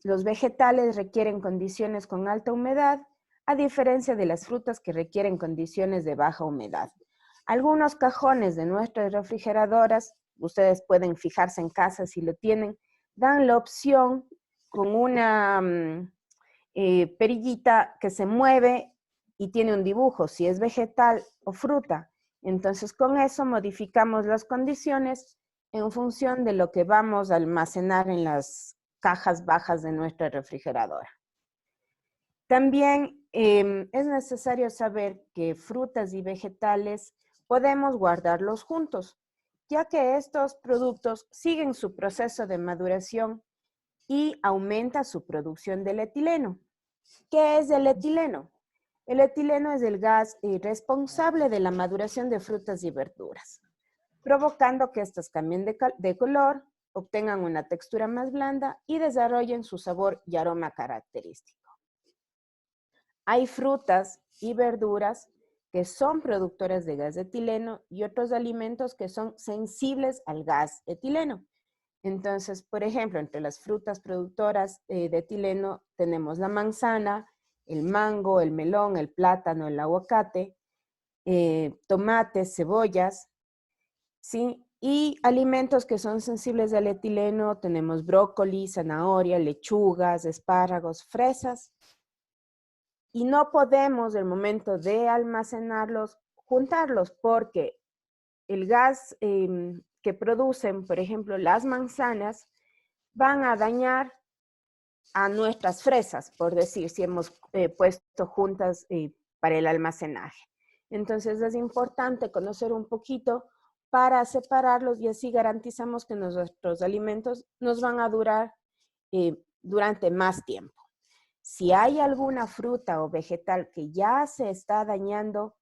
los vegetales requieren condiciones con alta humedad, a diferencia de las frutas que requieren condiciones de baja humedad. Algunos cajones de nuestras refrigeradoras, ustedes pueden fijarse en casa si lo tienen, dan la opción con una perillita que se mueve y tiene un dibujo, si es vegetal o fruta. Entonces, con eso modificamos las condiciones en función de lo que vamos a almacenar en las cajas bajas de nuestra refrigeradora. También es necesario saber que frutas y vegetales podemos guardarlos juntos, ya que estos productos siguen su proceso de maduración y aumenta su producción del etileno. ¿Qué es el etileno? El etileno es el gas responsable de la maduración de frutas y verduras, provocando que estas cambien de color, obtengan una textura más blanda y desarrollen su sabor y aroma característico. Hay frutas y verduras que son productoras de gas etileno y otros alimentos que son sensibles al gas etileno. Entonces, por ejemplo, entre las frutas productoras de etileno tenemos la manzana, el mango, el melón, el plátano, el aguacate, tomates, cebollas, ¿sí? Y alimentos que son sensibles al etileno tenemos brócoli, zanahoria, lechugas, espárragos, fresas. Y no podemos, el momento de almacenarlos, juntarlos porque el gas que producen, por ejemplo, las manzanas, van a dañar a nuestras fresas, por decir, si hemos puesto juntas para el almacenaje. Entonces es importante conocer un poquito para separarlos y así garantizamos que nuestros alimentos nos van a durar durante más tiempo. Si hay alguna fruta o vegetal que ya se está dañando,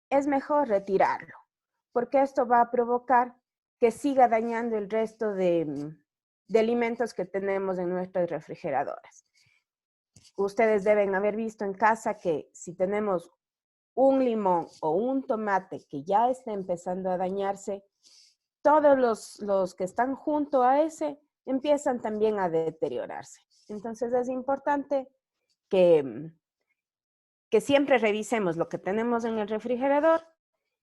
es mejor retirarlo, porque esto va a provocar que siga dañando el resto de alimentos que tenemos en nuestras refrigeradoras. Ustedes deben haber visto en casa que si tenemos un limón o un tomate que ya está empezando a dañarse, todos los que están junto a ese empiezan también a deteriorarse. Entonces es importante que siempre revisemos lo que tenemos en el refrigerador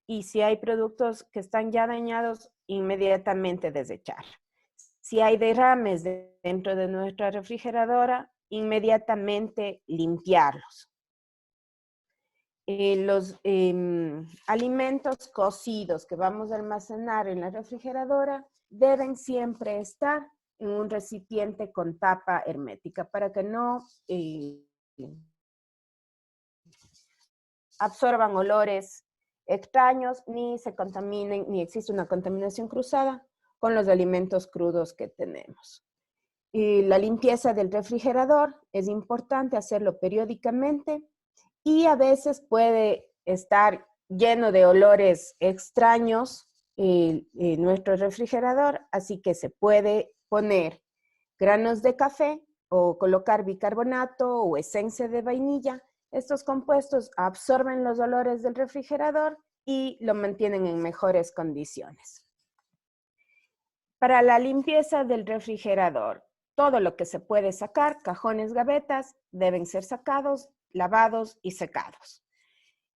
y si hay productos que están ya dañados, inmediatamente desechar. Si hay derrames dentro de nuestra refrigeradora, inmediatamente limpiarlos. Los alimentos cocidos que vamos a almacenar en la refrigeradora deben siempre estar en un recipiente con tapa hermética para que no absorban olores extraños, ni se contaminen, ni existe una contaminación cruzada con los alimentos crudos que tenemos. Y la limpieza del refrigerador es importante hacerlo periódicamente y a veces puede estar lleno de olores extraños nuestro refrigerador, así que se puede poner granos de café o colocar bicarbonato o esencia de vainilla. Estos compuestos absorben los olores del refrigerador y lo mantienen en mejores condiciones. Para la limpieza del refrigerador, todo lo que se puede sacar, cajones, gavetas, deben ser sacados, lavados y secados.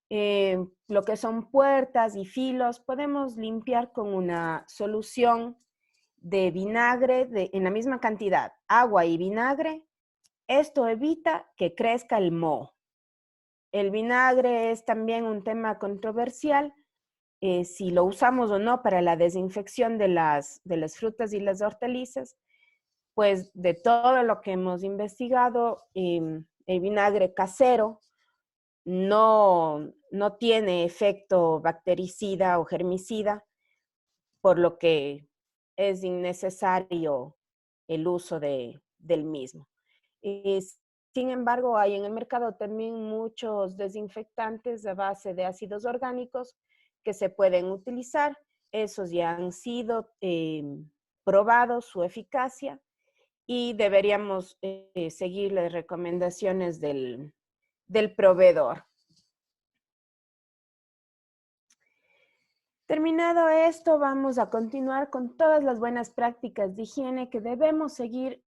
Lo que son puertas y filos, podemos limpiar con una solución de vinagre en la misma cantidad, agua y vinagre. Esto evita que crezca el moho. El vinagre es también un tema controversial, si lo usamos o no para la desinfección de las frutas y las hortalizas. Pues de todo lo que hemos investigado, el vinagre casero no tiene efecto bactericida o germicida, por lo que es innecesario el uso del mismo. Sin embargo, hay en el mercado también muchos desinfectantes a base de ácidos orgánicos que se pueden utilizar. Esos ya han sido probados su eficacia y deberíamos seguir las recomendaciones del proveedor. Terminado esto, vamos a continuar con todas las buenas prácticas de higiene que debemos seguir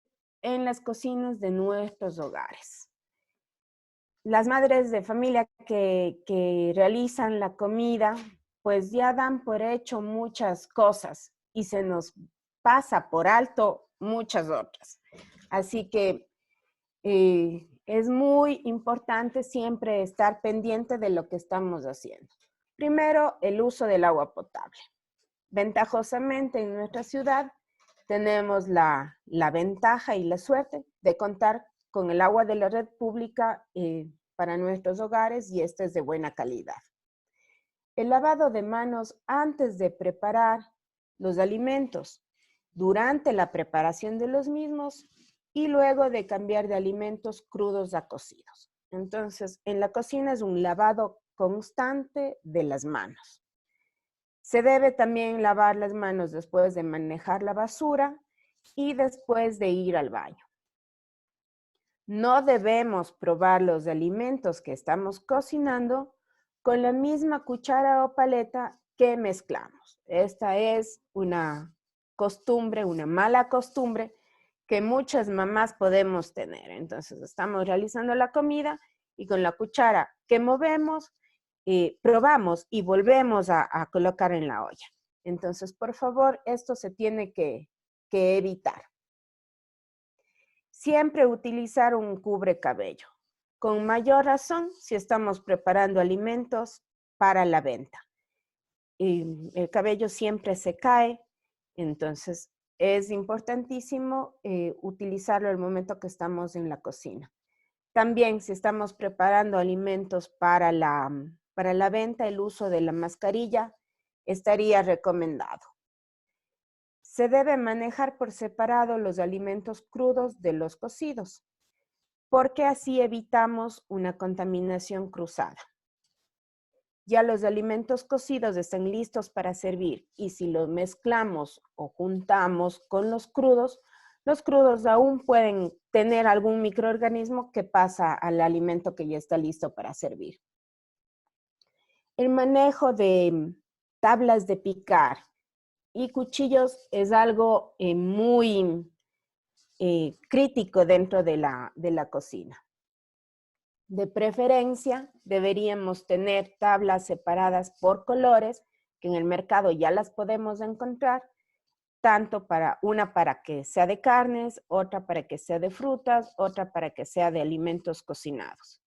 en las cocinas de nuestros hogares. Las madres de familia que realizan la comida, pues ya dan por hecho muchas cosas y se nos pasa por alto muchas otras. Así que es muy importante siempre estar pendiente de lo que estamos haciendo. Primero, el uso del agua potable. Ventajosamente en nuestra ciudad tenemos la ventaja y la suerte de contar con el agua de la red pública para nuestros hogares y esta es de buena calidad. El lavado de manos antes de preparar los alimentos, durante la preparación de los mismos y luego de cambiar de alimentos crudos a cocidos. Entonces, en la cocina es un lavado constante de las manos. Se debe también lavar las manos después de manejar la basura y después de ir al baño. No debemos probar los alimentos que estamos cocinando con la misma cuchara o paleta que mezclamos. Esta es una costumbre, una mala costumbre que muchas mamás podemos tener. Entonces, estamos realizando la comida y con la cuchara que movemos, probamos y volvemos a colocar en la olla. Entonces, por favor, esto se tiene que evitar. Siempre utilizar un cubrecabello. Con mayor razón si estamos preparando alimentos para la venta. El cabello siempre se cae, entonces es importantísimo utilizarlo el momento que estamos en la cocina. También si estamos preparando alimentos para la venta, el uso de la mascarilla estaría recomendado. Se debe manejar por separado los alimentos crudos de los cocidos, porque así evitamos una contaminación cruzada. ya los alimentos cocidos están listos para servir y si los mezclamos o juntamos con los crudos aún pueden tener algún microorganismo que pasa al alimento que ya está listo para servir. El manejo de tablas de picar y cuchillos es algo muy crítico dentro de la cocina. De preferencia, deberíamos tener tablas separadas por colores, que en el mercado ya las podemos encontrar, tanto una para que sea de carnes, otra para que sea de frutas, otra para que sea de alimentos cocinados.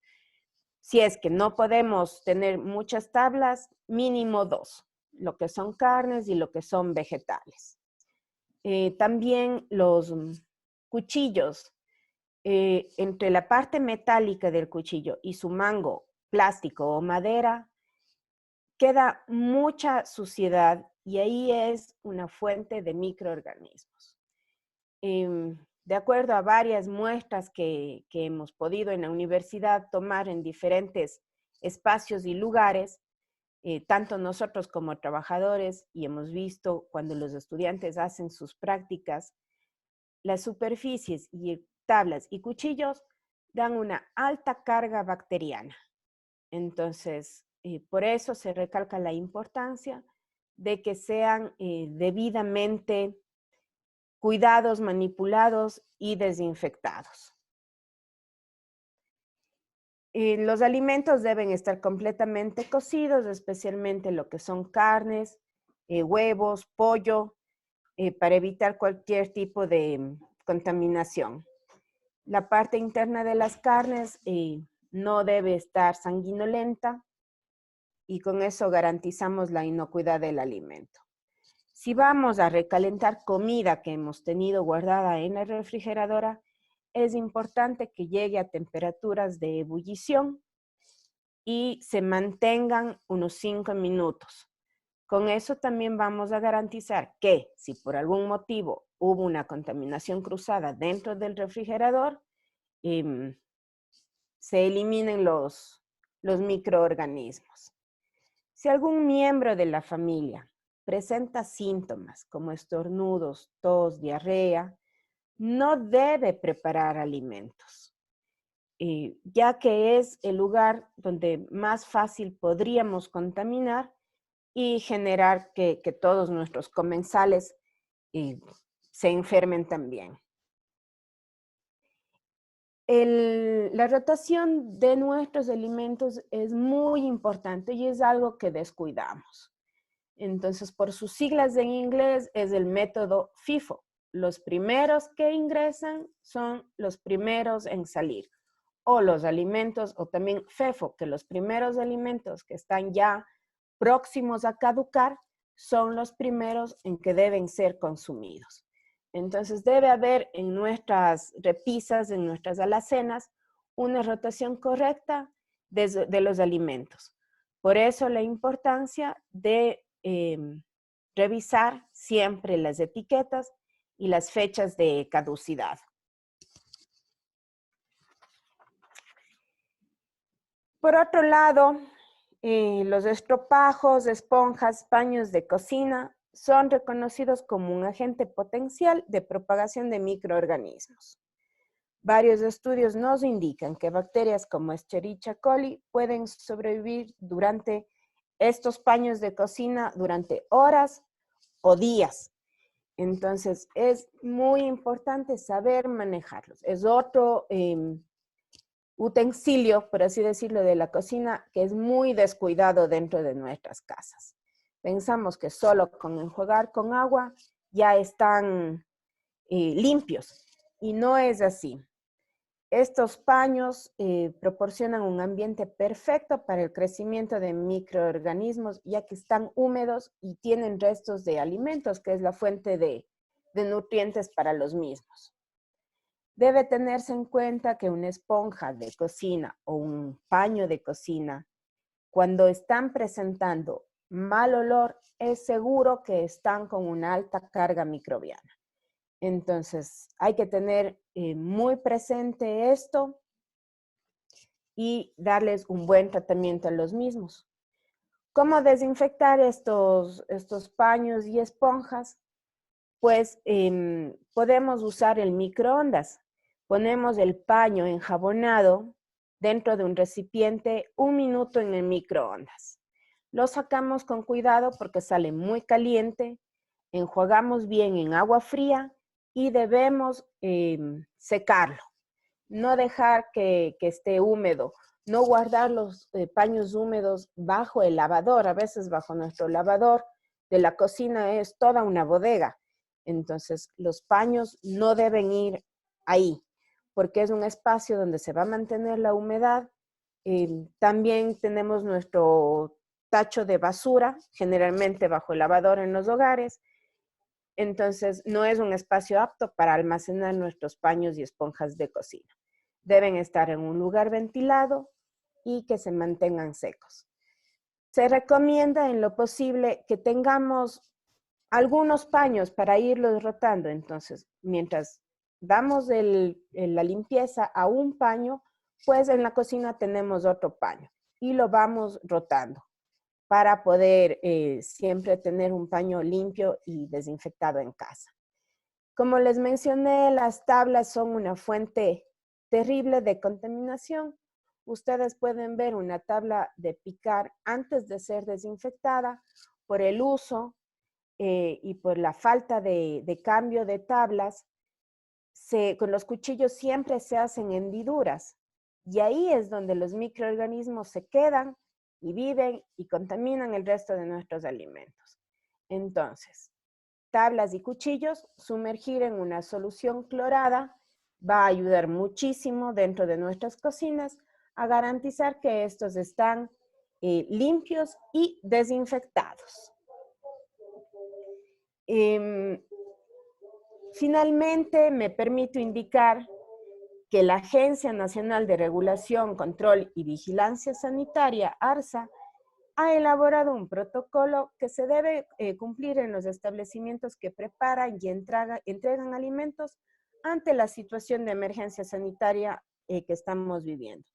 Si es que no podemos tener muchas tablas, mínimo 2, lo que son carnes y lo que son vegetales. También los cuchillos, entre la parte metálica del cuchillo y su mango plástico o madera, queda mucha suciedad y ahí es una fuente de microorganismos. De acuerdo a varias muestras que hemos podido en la universidad tomar en diferentes espacios y lugares, tanto nosotros como trabajadores, y hemos visto cuando los estudiantes hacen sus prácticas, las superficies y tablas y cuchillos dan una alta carga bacteriana. Entonces, por eso se recalca la importancia de que sean debidamente cuidados, manipulados y desinfectados. Los alimentos deben estar completamente cocidos, especialmente lo que son carnes, huevos, pollo, para evitar cualquier tipo de contaminación. La parte interna de las carnes no debe estar sanguinolenta y con eso garantizamos la inocuidad del alimento. Si vamos a recalentar comida que hemos tenido guardada en la refrigeradora, es importante que llegue a temperaturas de ebullición y se mantengan unos 5 minutos. Con eso también vamos a garantizar que si por algún motivo hubo una contaminación cruzada dentro del refrigerador, se eliminen los microorganismos. Si algún miembro de la familia presenta síntomas como estornudos, tos, diarrea, no debe preparar alimentos, ya que es el lugar donde más fácil podríamos contaminar y generar que todos nuestros comensales se enfermen también. La rotación de nuestros alimentos es muy importante y es algo que descuidamos. Entonces, por sus siglas en inglés, es el método FIFO. Los primeros que ingresan son los primeros en salir. O los alimentos, o también FEFO, que los primeros alimentos que están ya próximos a caducar son los primeros en que deben ser consumidos. Entonces, debe haber en nuestras repisas, en nuestras alacenas, una rotación correcta de los alimentos. Por eso la importancia de revisar siempre las etiquetas y las fechas de caducidad. Por otro lado, los estropajos, esponjas, paños de cocina son reconocidos como un agente potencial de propagación de microorganismos. Varios estudios nos indican que bacterias como Escherichia coli pueden sobrevivir durante estos paños de cocina durante horas o días. Entonces, es muy importante saber manejarlos. Es otro utensilio, por así decirlo, de la cocina que es muy descuidado dentro de nuestras casas. Pensamos que solo con enjuagar con agua ya están limpios y no es así. Estos paños proporcionan un ambiente perfecto para el crecimiento de microorganismos, ya que están húmedos y tienen restos de alimentos, que es la fuente de nutrientes para los mismos. Debe tenerse en cuenta que una esponja de cocina o un paño de cocina, cuando están presentando mal olor, es seguro que están con una alta carga microbiana. Entonces, hay que tener muy presente esto y darles un buen tratamiento a los mismos. ¿Cómo desinfectar estos paños y esponjas? Pues podemos usar el microondas. Ponemos el paño enjabonado dentro de un recipiente 1 minuto en el microondas. Lo sacamos con cuidado porque sale muy caliente, enjuagamos bien en agua fría y debemos secarlo. No dejar que esté húmedo, no guardar los paños húmedos bajo el lavador. A veces bajo nuestro lavador de la cocina es toda una bodega. Entonces, los paños no deben ir ahí, porque es un espacio donde se va a mantener la humedad. También tenemos nuestro tacho de basura, generalmente bajo el lavador en los hogares. Entonces, no es un espacio apto para almacenar nuestros paños y esponjas de cocina. Deben estar en un lugar ventilado y que se mantengan secos. Se recomienda en lo posible que tengamos algunos paños para irlos rotando. Entonces, mientras damos la limpieza a un paño, pues en la cocina tenemos otro paño y lo vamos rotando para poder siempre tener un paño limpio y desinfectado en casa. Como les mencioné, las tablas son una fuente terrible de contaminación. Ustedes pueden ver una tabla de picar antes de ser desinfectada por el uso y por la falta de cambio de tablas. Con los cuchillos siempre se hacen hendiduras y ahí es donde los microorganismos se quedan y viven y contaminan el resto de nuestros alimentos. Entonces, tablas y cuchillos, sumergir en una solución clorada va a ayudar muchísimo dentro de nuestras cocinas a garantizar que estos están limpios y desinfectados. Finalmente, me permito indicar que la Agencia Nacional de Regulación, Control y Vigilancia Sanitaria, ARSA, ha elaborado un protocolo que se debe cumplir en los establecimientos que preparan y entregan alimentos ante la situación de emergencia sanitaria que estamos viviendo,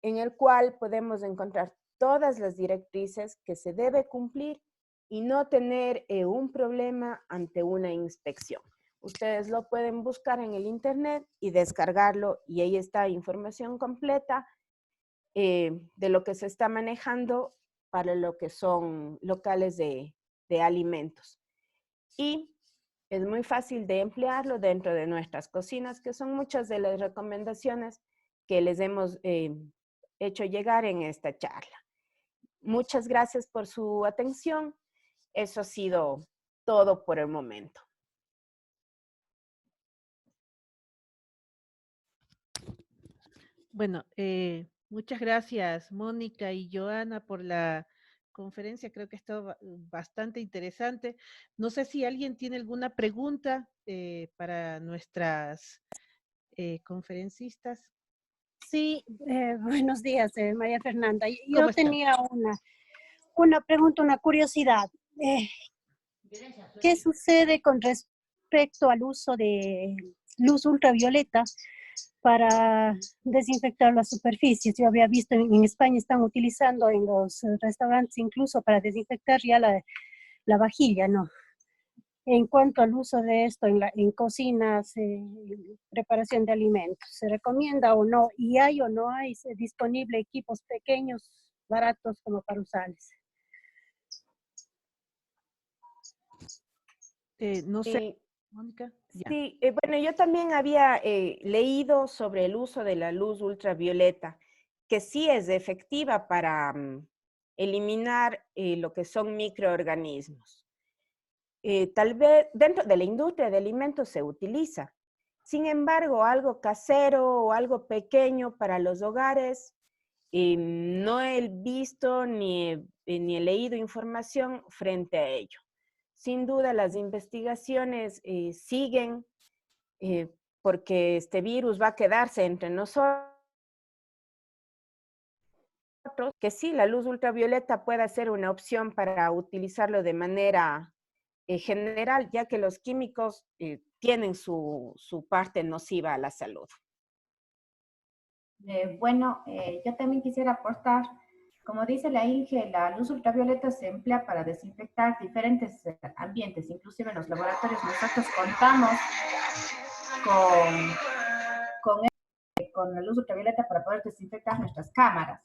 en el cual podemos encontrar todas las directrices que se debe cumplir y no tener un problema ante una inspección. Ustedes lo pueden buscar en el internet y descargarlo y ahí está información completa de lo que se está manejando para lo que son locales de alimentos. Y es muy fácil de emplearlo dentro de nuestras cocinas, que son muchas de las recomendaciones que les hemos hecho llegar en esta charla. Muchas gracias por su atención. Eso ha sido todo por el momento. Bueno, muchas gracias, Mónica y Joana, por la conferencia. Creo que ha estado bastante interesante. No sé si alguien tiene alguna pregunta para nuestras conferencistas. Sí, buenos días, María Fernanda. ¿Cómo Yo están? tenía una pregunta, una curiosidad. ¿Qué sucede con respecto al uso de luz ultravioleta para desinfectar las superficies? Yo había visto en España están utilizando en los restaurantes incluso para desinfectar ya la vajilla, ¿no? En cuanto al uso de esto en cocinas, preparación de alimentos, ¿se recomienda o no? ¿Y hay o no hay disponible equipos pequeños, baratos como para usarles? No sé, Mónica. Ya. Sí, bueno, yo también había leído sobre el uso de la luz ultravioleta, que sí es efectiva para eliminar lo que son microorganismos. Tal vez dentro de la industria de alimentos se utiliza. Sin embargo, algo casero o algo pequeño para los hogares, no he visto ni he leído información frente a ello. Sin duda, las investigaciones siguen porque este virus va a quedarse entre nosotros, que sí, la luz ultravioleta puede ser una opción para utilizarlo de manera general, ya que los químicos tienen su parte nociva a la salud. Bueno, yo también quisiera aportar Como dice la INGE, la luz ultravioleta se emplea para desinfectar diferentes ambientes, inclusive en los laboratorios nosotros contamos con, con la luz ultravioleta para poder desinfectar nuestras cámaras.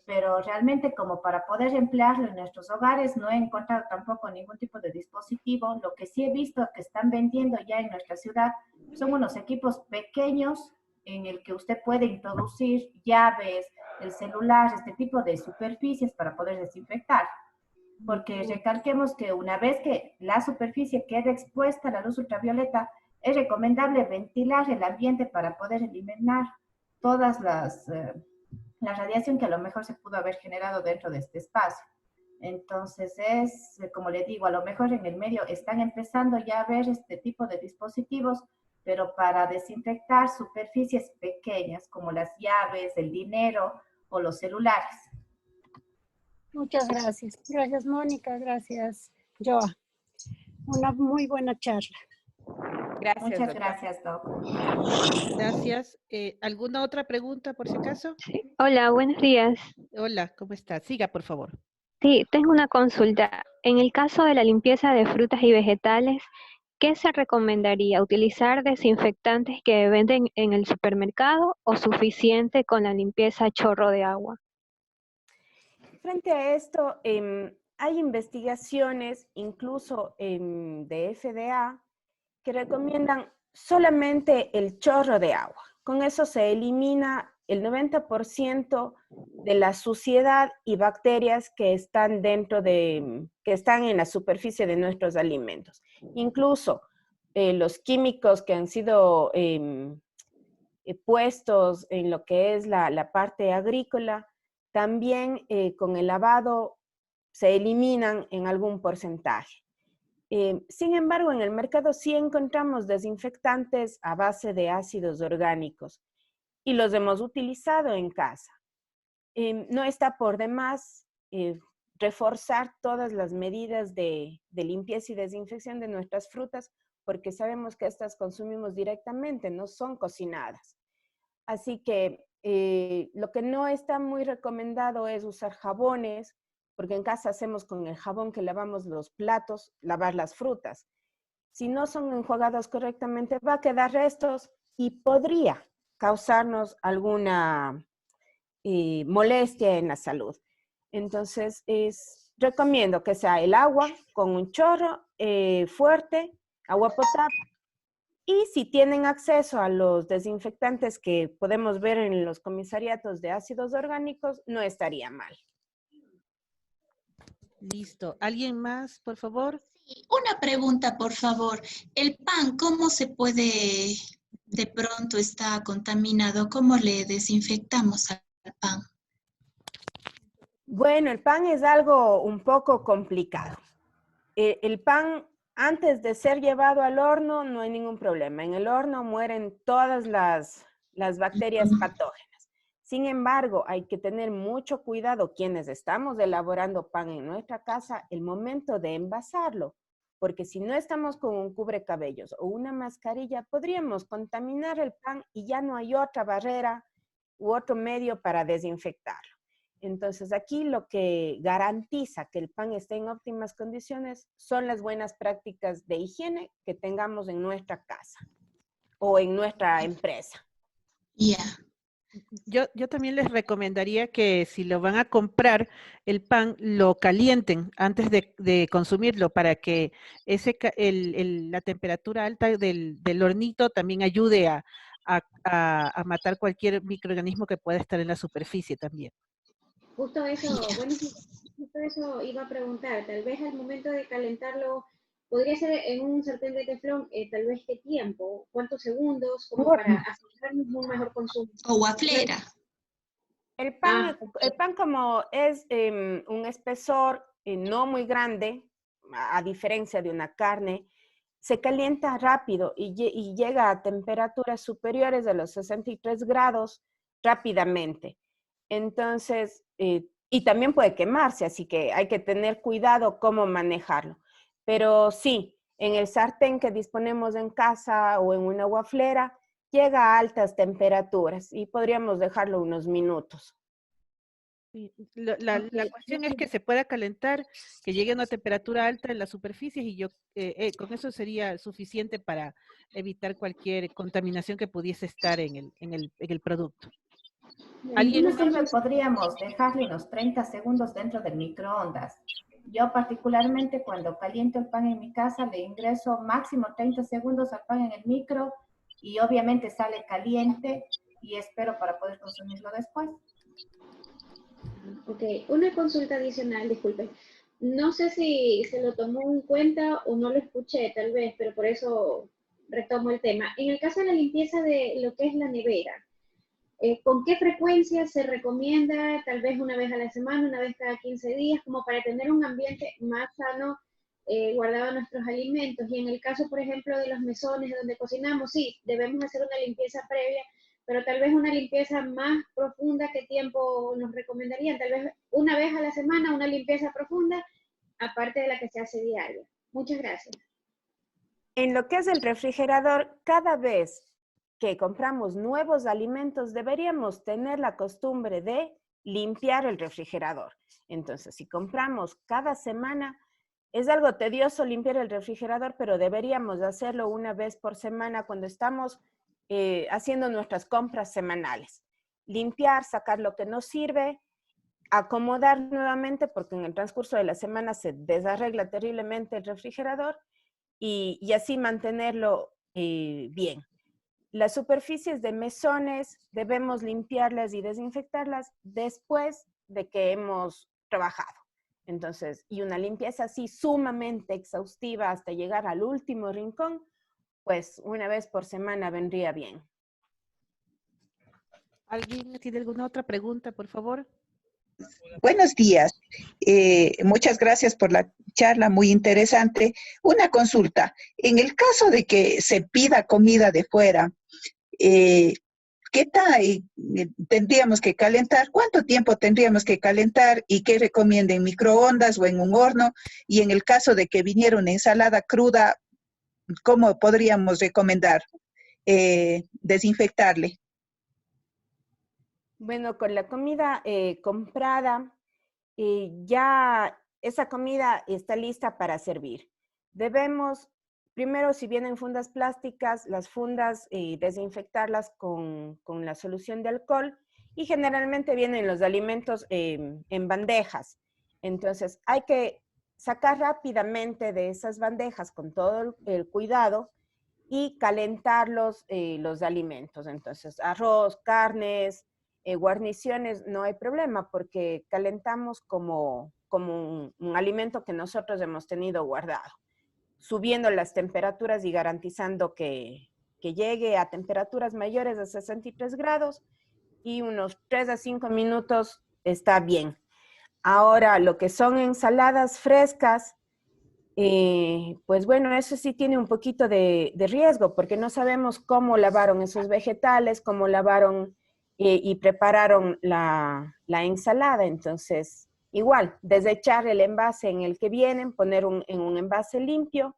Pero realmente como para poder emplearlo en nuestros hogares no he encontrado tampoco ningún tipo de dispositivo. Lo que sí he visto que están vendiendo ya en nuestra ciudad son unos equipos pequeños en el que usted puede introducir llaves, el celular, este tipo de superficies para poder desinfectar. Porque recalquemos que una vez que la superficie quede expuesta a la luz ultravioleta, es recomendable ventilar el ambiente para poder eliminar todas la radiación que a lo mejor se pudo haber generado dentro de este espacio. Entonces es, como le digo, a lo mejor en el medio están empezando ya a ver este tipo de dispositivos, pero para desinfectar superficies pequeñas como las llaves, el dinero o los celulares. Muchas gracias. Gracias, Mónica. Gracias, Joa. Una muy buena charla. Gracias, Muchas doctora. gracias, Doc. Gracias. ¿Alguna otra pregunta por si acaso? Sí. Hola, buenos días. Hola, ¿cómo está? Siga, por favor. Sí, tengo una consulta. En el caso de la limpieza de frutas y vegetales, ¿qué se recomendaría? ¿Utilizar desinfectantes que venden en el supermercado o suficiente con la limpieza a chorro de agua? Frente a esto, hay investigaciones, incluso de FDA, que recomiendan solamente el chorro de agua. Con eso se elimina el 90% de la suciedad y bacterias que están que están en la superficie de nuestros alimentos. Incluso los químicos que han sido puestos en lo que es la parte agrícola, también con el lavado se eliminan en algún porcentaje. Sin embargo, en el mercado sí encontramos desinfectantes a base de ácidos orgánicos y los hemos utilizado en casa. No está por demás reforzar todas las medidas de limpieza y desinfección de nuestras frutas porque sabemos que estas consumimos directamente, no son cocinadas. Así que lo que no está muy recomendado es usar jabones, porque en casa hacemos con el jabón que lavamos los platos, lavar las frutas. Si no son enjuagados correctamente, va a quedar restos y podría causarnos alguna molestia en la salud. Entonces, recomiendo que sea el agua con un chorro fuerte, agua potable. Y si tienen acceso a los desinfectantes que podemos ver en los comisariatos de ácidos orgánicos, no estaría mal. Listo. ¿Alguien más, por favor? Una pregunta, por favor. El pan, ¿cómo se puede, de pronto está contaminado? ¿Cómo le desinfectamos al pan? Bueno, el pan es algo un poco complicado. El pan, antes de ser llevado al horno, no hay ningún problema. En el horno mueren todas las bacterias patógenas. Sin embargo, hay que tener mucho cuidado quienes estamos elaborando pan en nuestra casa el momento de envasarlo, porque si no estamos con un cubrecabellos o una mascarilla, podríamos contaminar el pan y ya no hay otra barrera u otro medio para desinfectarlo. Entonces, aquí lo que garantiza que el pan esté en óptimas condiciones son las buenas prácticas de higiene que tengamos en nuestra casa o en nuestra empresa. Ya. Yo también les recomendaría que si lo van a comprar, el pan lo calienten antes de consumirlo para que la temperatura alta del hornito también ayude a matar cualquier microorganismo que pueda estar en la superficie también. Justo eso iba a preguntar. Tal vez al momento de calentarlo, podría ser en un sartén de teflón, tal vez qué tiempo, cuántos segundos, como para asegurarnos un mejor consumo. O waflera. El pan como es un espesor no muy grande, a diferencia de una carne, se calienta rápido y llega a temperaturas superiores a los 63 grados rápidamente. Entonces, y también puede quemarse, así que hay que tener cuidado cómo manejarlo. Pero sí, en el sartén que disponemos en casa o en una waflera, llega a altas temperaturas y podríamos dejarlo unos minutos. Sí, la cuestión es que se pueda calentar, que llegue a una temperatura alta en las superficies y yo con eso sería suficiente para evitar cualquier contaminación que pudiese estar en el producto. ¿Alguien Inclusive más? podríamos dejarle unos 30 segundos dentro del microondas. Yo particularmente cuando caliento el pan en mi casa le ingreso máximo 30 segundos al pan en el micro y obviamente sale caliente y espero para poder consumirlo después. Ok, una consulta adicional, disculpe. No sé si se lo tomó en cuenta o no lo escuché, tal vez, pero por eso retomo el tema. En el caso de la limpieza de lo que es la nevera, ¿con qué frecuencia se recomienda? Tal vez una vez a la semana, una vez cada 15 días, como para tener un ambiente más sano guardado nuestros alimentos. Y en el caso, por ejemplo, de los mesones donde cocinamos, sí, debemos hacer una limpieza previa, pero tal vez una limpieza más profunda, ¿qué tiempo nos recomendarían? Tal vez una vez a la semana, una limpieza profunda, aparte de la que se hace diaria. Muchas gracias. En lo que es el refrigerador, cada vez que compramos nuevos alimentos, deberíamos tener la costumbre de limpiar el refrigerador. Entonces, si compramos cada semana, es algo tedioso limpiar el refrigerador, pero deberíamos hacerlo una vez por semana cuando estamos haciendo nuestras compras semanales. Limpiar, sacar lo que nos sirve, acomodar nuevamente, porque en el transcurso de la semana se desarregla terriblemente el refrigerador, y así mantenerlo bien. Las superficies de mesones debemos limpiarlas y desinfectarlas después de que hemos trabajado. Entonces, y una limpieza así sumamente exhaustiva hasta llegar al último rincón, pues una vez por semana vendría bien. ¿Alguien tiene alguna otra pregunta, por favor? Buenos días. Muchas gracias por la charla, muy interesante. Una consulta. En el caso de que se pida comida de fuera, ¿qué tal tendríamos que calentar? ¿Cuánto tiempo tendríamos que calentar? ¿Y qué recomienda en microondas o en un horno? Y en el caso de que viniera una ensalada cruda, ¿cómo podríamos recomendar desinfectarle? Bueno, con la comida comprada, ya esa comida está lista para servir. Debemos, primero, si vienen fundas plásticas, las fundas desinfectarlas con la solución de alcohol y generalmente vienen los alimentos en bandejas. Entonces, hay que sacar rápidamente de esas bandejas con todo el cuidado y calentar los alimentos. Entonces, arroz, carnes, guarniciones, no hay problema porque calentamos como un alimento que nosotros hemos tenido guardado, subiendo las temperaturas y garantizando que llegue a temperaturas mayores de 63 grados y unos 3 a 5 minutos está bien. Ahora, lo que son ensaladas frescas, pues bueno, eso sí tiene un poquito de riesgo porque no sabemos cómo lavaron esos vegetales, cómo lavaron y prepararon la ensalada. Entonces, igual, desechar el envase en el que vienen, poner en un envase limpio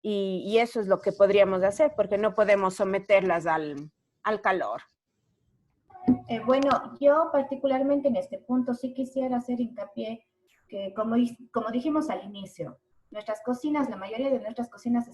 y eso es lo que podríamos hacer porque no podemos someterlas al calor. Bueno, yo particularmente en este punto sí quisiera hacer hincapié que como dijimos al inicio, nuestras cocinas, la mayoría de nuestras cocinas se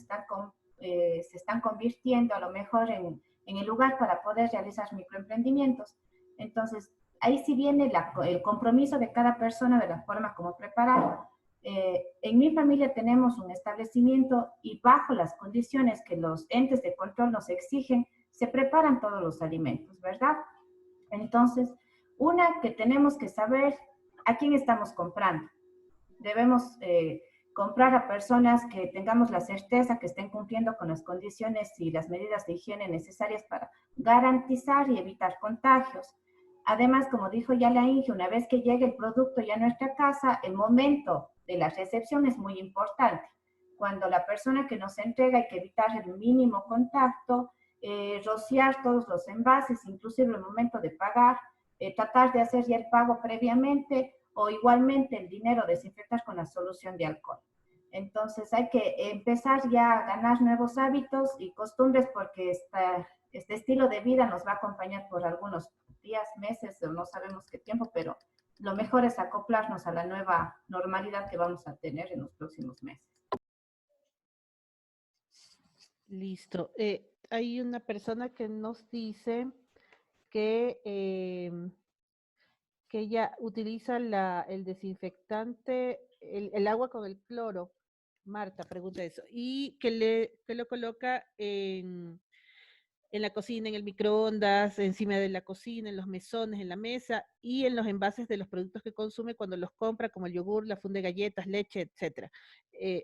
están convirtiendo a lo mejor en el lugar para poder realizar microemprendimientos. Entonces, ahí sí viene el compromiso de cada persona de la forma como preparar. En mi familia tenemos un establecimiento y bajo las condiciones que los entes de control nos exigen, se preparan todos los alimentos, ¿verdad? Entonces, una que tenemos que saber a quién estamos comprando. Debemos comprar a personas que tengamos la certeza que estén cumpliendo con las condiciones y las medidas de higiene necesarias para garantizar y evitar contagios. Además, como dijo ya la Inge, una vez que llegue el producto ya a nuestra casa, el momento de la recepción es muy importante. Cuando la persona que nos entrega hay que evitar el mínimo contacto, rociar todos los envases, inclusive el momento de pagar, tratar de hacer ya el pago previamente o igualmente el dinero desinfectar con la solución de alcohol. Entonces hay que empezar ya a ganar nuevos hábitos y costumbres porque este estilo de vida nos va a acompañar por algunos días, meses o no sabemos qué tiempo, pero lo mejor es acoplarnos a la nueva normalidad que vamos a tener en los próximos meses. Listo. Hay una persona que nos dice que, que ella utiliza el desinfectante, el agua con el cloro. Marta pregunta eso. Y que lo coloca en la cocina, en el microondas, encima de la cocina, en los mesones, en la mesa y en los envases de los productos que consume cuando los compra, como el yogur, la funda de galletas, leche, etcétera.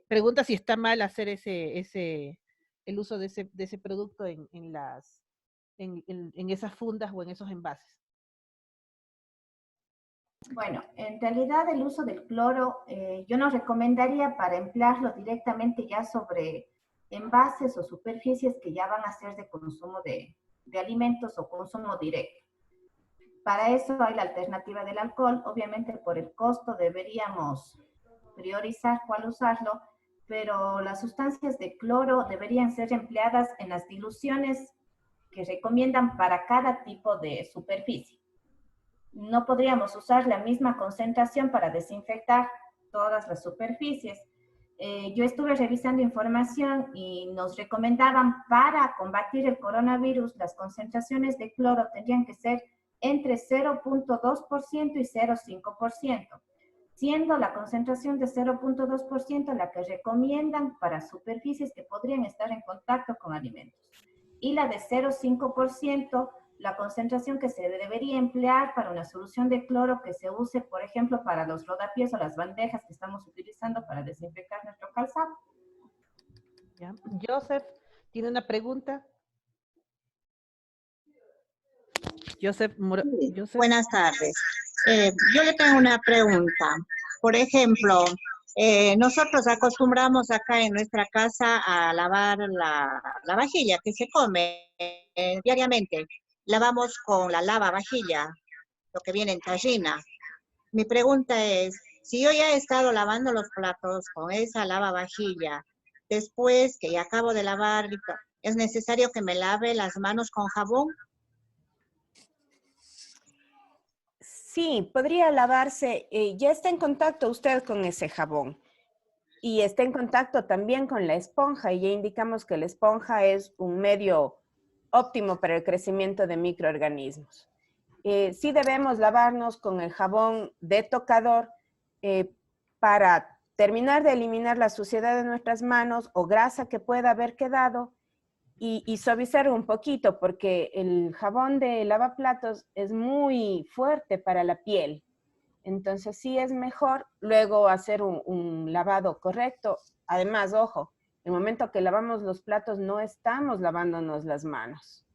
Pregunta si está mal hacer el uso de ese producto en esas fundas o en esos envases. Bueno, en realidad el uso del cloro yo no recomendaría para emplearlo directamente ya sobre envases o superficies que ya van a ser de consumo de alimentos o consumo directo. Para eso hay la alternativa del alcohol. Obviamente por el costo deberíamos priorizar cuál usarlo, pero las sustancias de cloro deberían ser empleadas en las diluciones que recomiendan para cada tipo de superficie. No podríamos usar la misma concentración para desinfectar todas las superficies. Yo estuve revisando información y nos recomendaban para combatir el coronavirus, las concentraciones de cloro tendrían que ser entre 0.2% y 0.5%, siendo la concentración de 0.2% la que recomiendan para superficies que podrían estar en contacto con alimentos. Y la de 0.5%, la concentración que se debería emplear para una solución de cloro que se use, por ejemplo, para los rodapiés o las bandejas que estamos utilizando para desinfectar nuestro calzado. ¿Ya? Joseph tiene una pregunta. Joseph. Buenas tardes. Yo le tengo una pregunta. Por ejemplo, nosotros acostumbramos acá en nuestra casa a lavar la vajilla que se come diariamente. Lavamos con la lavavajilla, lo que viene en tallina. Mi pregunta es, si yo ya he estado lavando los platos con esa lavavajilla, después que ya acabo de lavar, ¿es necesario que me lave las manos con jabón? Sí, podría lavarse, ya está en contacto usted con ese jabón y está en contacto también con la esponja y ya indicamos que la esponja es un medio óptimo para el crecimiento de microorganismos. Sí debemos lavarnos con el jabón de tocador para terminar de eliminar la suciedad de nuestras manos o grasa que pueda haber quedado y suavizar un poquito porque el jabón de lavaplatos es muy fuerte para la piel. Entonces sí es mejor luego hacer un lavado correcto. Además, ojo, en el momento que lavamos los platos no estamos lavándonos las manos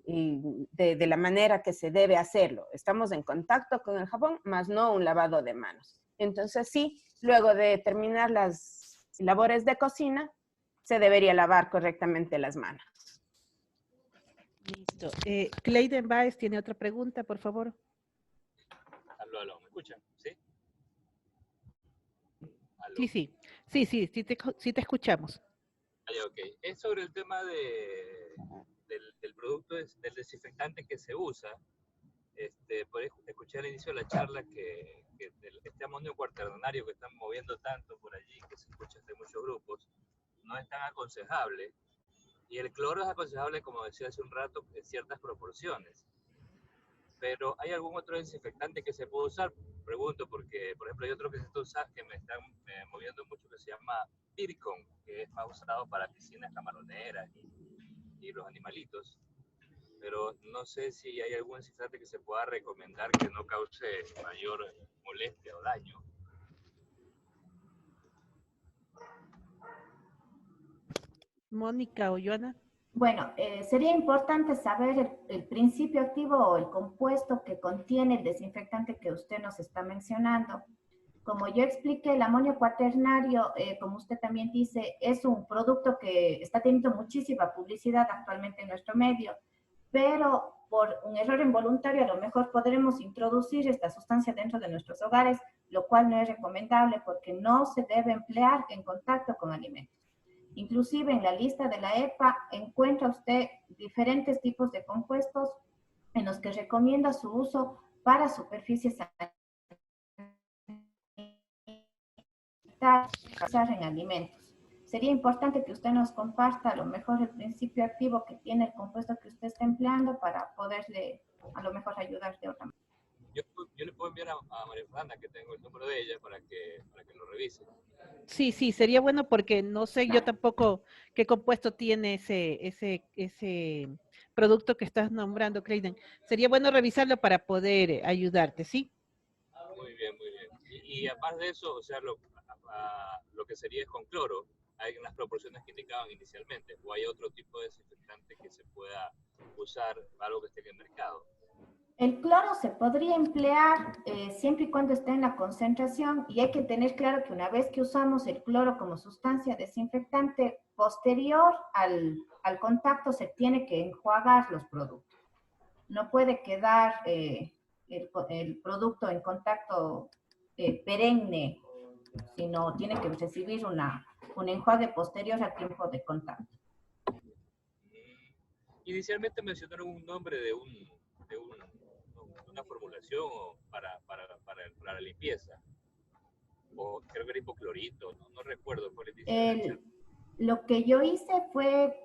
de la manera que se debe hacerlo. Estamos en contacto con el jabón, más no un lavado de manos. Entonces sí, luego de terminar las labores de cocina, se debería lavar correctamente las manos. Listo. Clayden Baez tiene otra pregunta, por favor. Aló, ¿me escuchan? ¿Sí? ¿Aló? Sí, te escuchamos. Ok. Es sobre el tema del producto, del desinfectante que se usa. Escuché al inicio de la charla que este amonio cuaternario que están moviendo tanto por allí, que se escucha de muchos grupos, no es tan aconsejable. Y el cloro es aconsejable, como decía hace un rato, en ciertas proporciones. Pero ¿hay algún otro desinfectante que se puede usar? Pregunto porque, por ejemplo, hay otro que se usa que me están moviendo mucho que se llama Pircon, que es más usado para piscinas camaroneras y los animalitos. Pero no sé si hay algún desinfectante que se pueda recomendar que no cause mayor molestia o daño. Mónica o Joana. Bueno, sería importante saber el principio activo o el compuesto que contiene el desinfectante que usted nos está mencionando. Como yo expliqué, el amonio cuaternario, como usted también dice, es un producto que está teniendo muchísima publicidad actualmente en nuestro medio, pero por un error involuntario a lo mejor podremos introducir esta sustancia dentro de nuestros hogares, lo cual no es recomendable porque no se debe emplear en contacto con alimentos. Inclusive en la lista de la EPA encuentra usted diferentes tipos de compuestos en los que recomienda su uso para superficies desinfectar, usar en alimentos. Sería importante que usted nos comparta a lo mejor el principio activo que tiene el compuesto que usted está empleando para poderle a lo mejor ayudar de otra manera. Yo le puedo enviar a María Fernanda, que tengo el número de ella, para que lo revise. Sí, sería bueno porque no sé yo tampoco qué compuesto tiene ese producto que estás nombrando, Clayton. Sería bueno revisarlo para poder ayudarte, ¿sí? Muy bien, muy bien. Y aparte de eso, o sea, lo que sería es con cloro. Hay unas proporciones que indicaban inicialmente, o hay otro tipo de desinfectante que se pueda usar, algo que esté en el mercado. El cloro se podría emplear siempre y cuando esté en la concentración, y hay que tener claro que una vez que usamos el cloro como sustancia desinfectante, posterior al contacto se tiene que enjuagar los productos. No puede quedar el producto en contacto perenne, sino tiene que recibir un enjuague posterior al tiempo de contacto. Inicialmente mencionaron un nombre de una formulación para la limpieza, o creo que era hipoclorito, no recuerdo cuál es. Lo que yo hice fue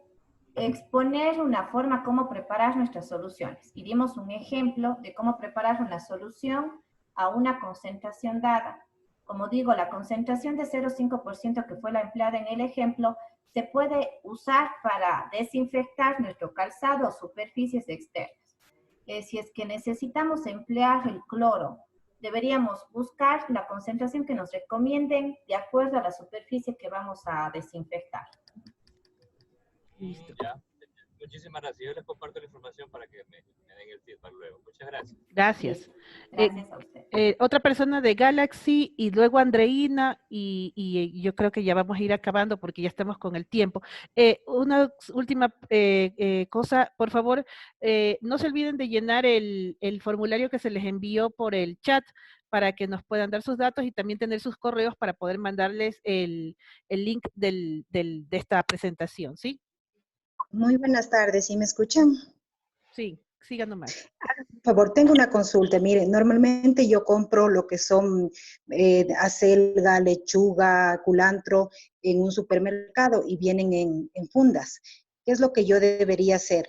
exponer una forma cómo preparar nuestras soluciones, y dimos un ejemplo de cómo preparar una solución a una concentración dada. Como digo, la concentración de 0,5% que fue la empleada en el ejemplo se puede usar para desinfectar nuestro calzado o superficies externas. Si es que necesitamos emplear el cloro, deberíamos buscar la concentración que nos recomienden de acuerdo a la superficie que vamos a desinfectar. Listo. Ya. Muchísimas gracias. Yo les comparto la información para que me den el feedback luego. Muchas gracias. Gracias. Gracias a usted. Otra persona de Galaxy y luego Andreina, y yo creo que ya vamos a ir acabando porque ya estamos con el tiempo. Una última cosa, por favor, no se olviden de llenar el formulario que se les envió por el chat para que nos puedan dar sus datos y también tener sus correos para poder mandarles el link de esta presentación, ¿sí? Muy buenas tardes, ¿sí me escuchan? Sí, sigan nomás. Por favor, tengo una consulta. Mire, normalmente yo compro lo que son acelga, lechuga, culantro en un supermercado y vienen en fundas. ¿Qué es lo que yo debería hacer?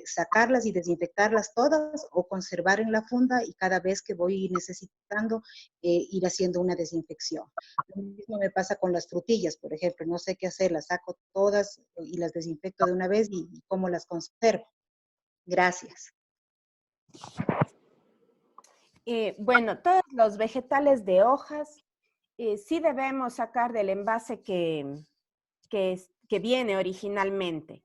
¿Sacarlas y desinfectarlas todas o conservar en la funda y cada vez que voy necesitando ir haciendo una desinfección? Lo mismo me pasa con las frutillas, por ejemplo. No sé qué hacer, las saco todas y las desinfecto de una vez y cómo las conservo. Gracias. Bueno, todos los vegetales de hojas sí debemos sacar del envase que viene originalmente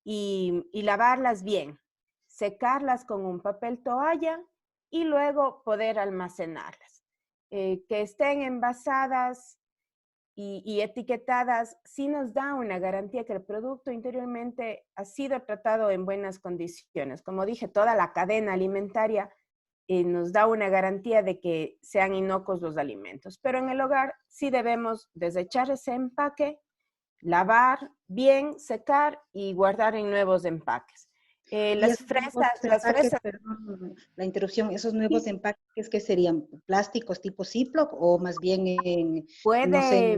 y lavarlas bien, secarlas con un papel toalla y luego poder almacenarlas. Que estén envasadas y etiquetadas sí nos da una garantía que el producto interiormente ha sido tratado en buenas condiciones. Como dije, toda la cadena alimentaria nos da una garantía de que sean inocuos los alimentos. Pero en el hogar sí debemos desechar ese empaque, lavar bien, secar y guardar en nuevos empaques. Las fresas. Perdón, la interrupción, esos nuevos empaques, ¿qué serían? ¿Plásticos tipo Ziploc o más bien no sé,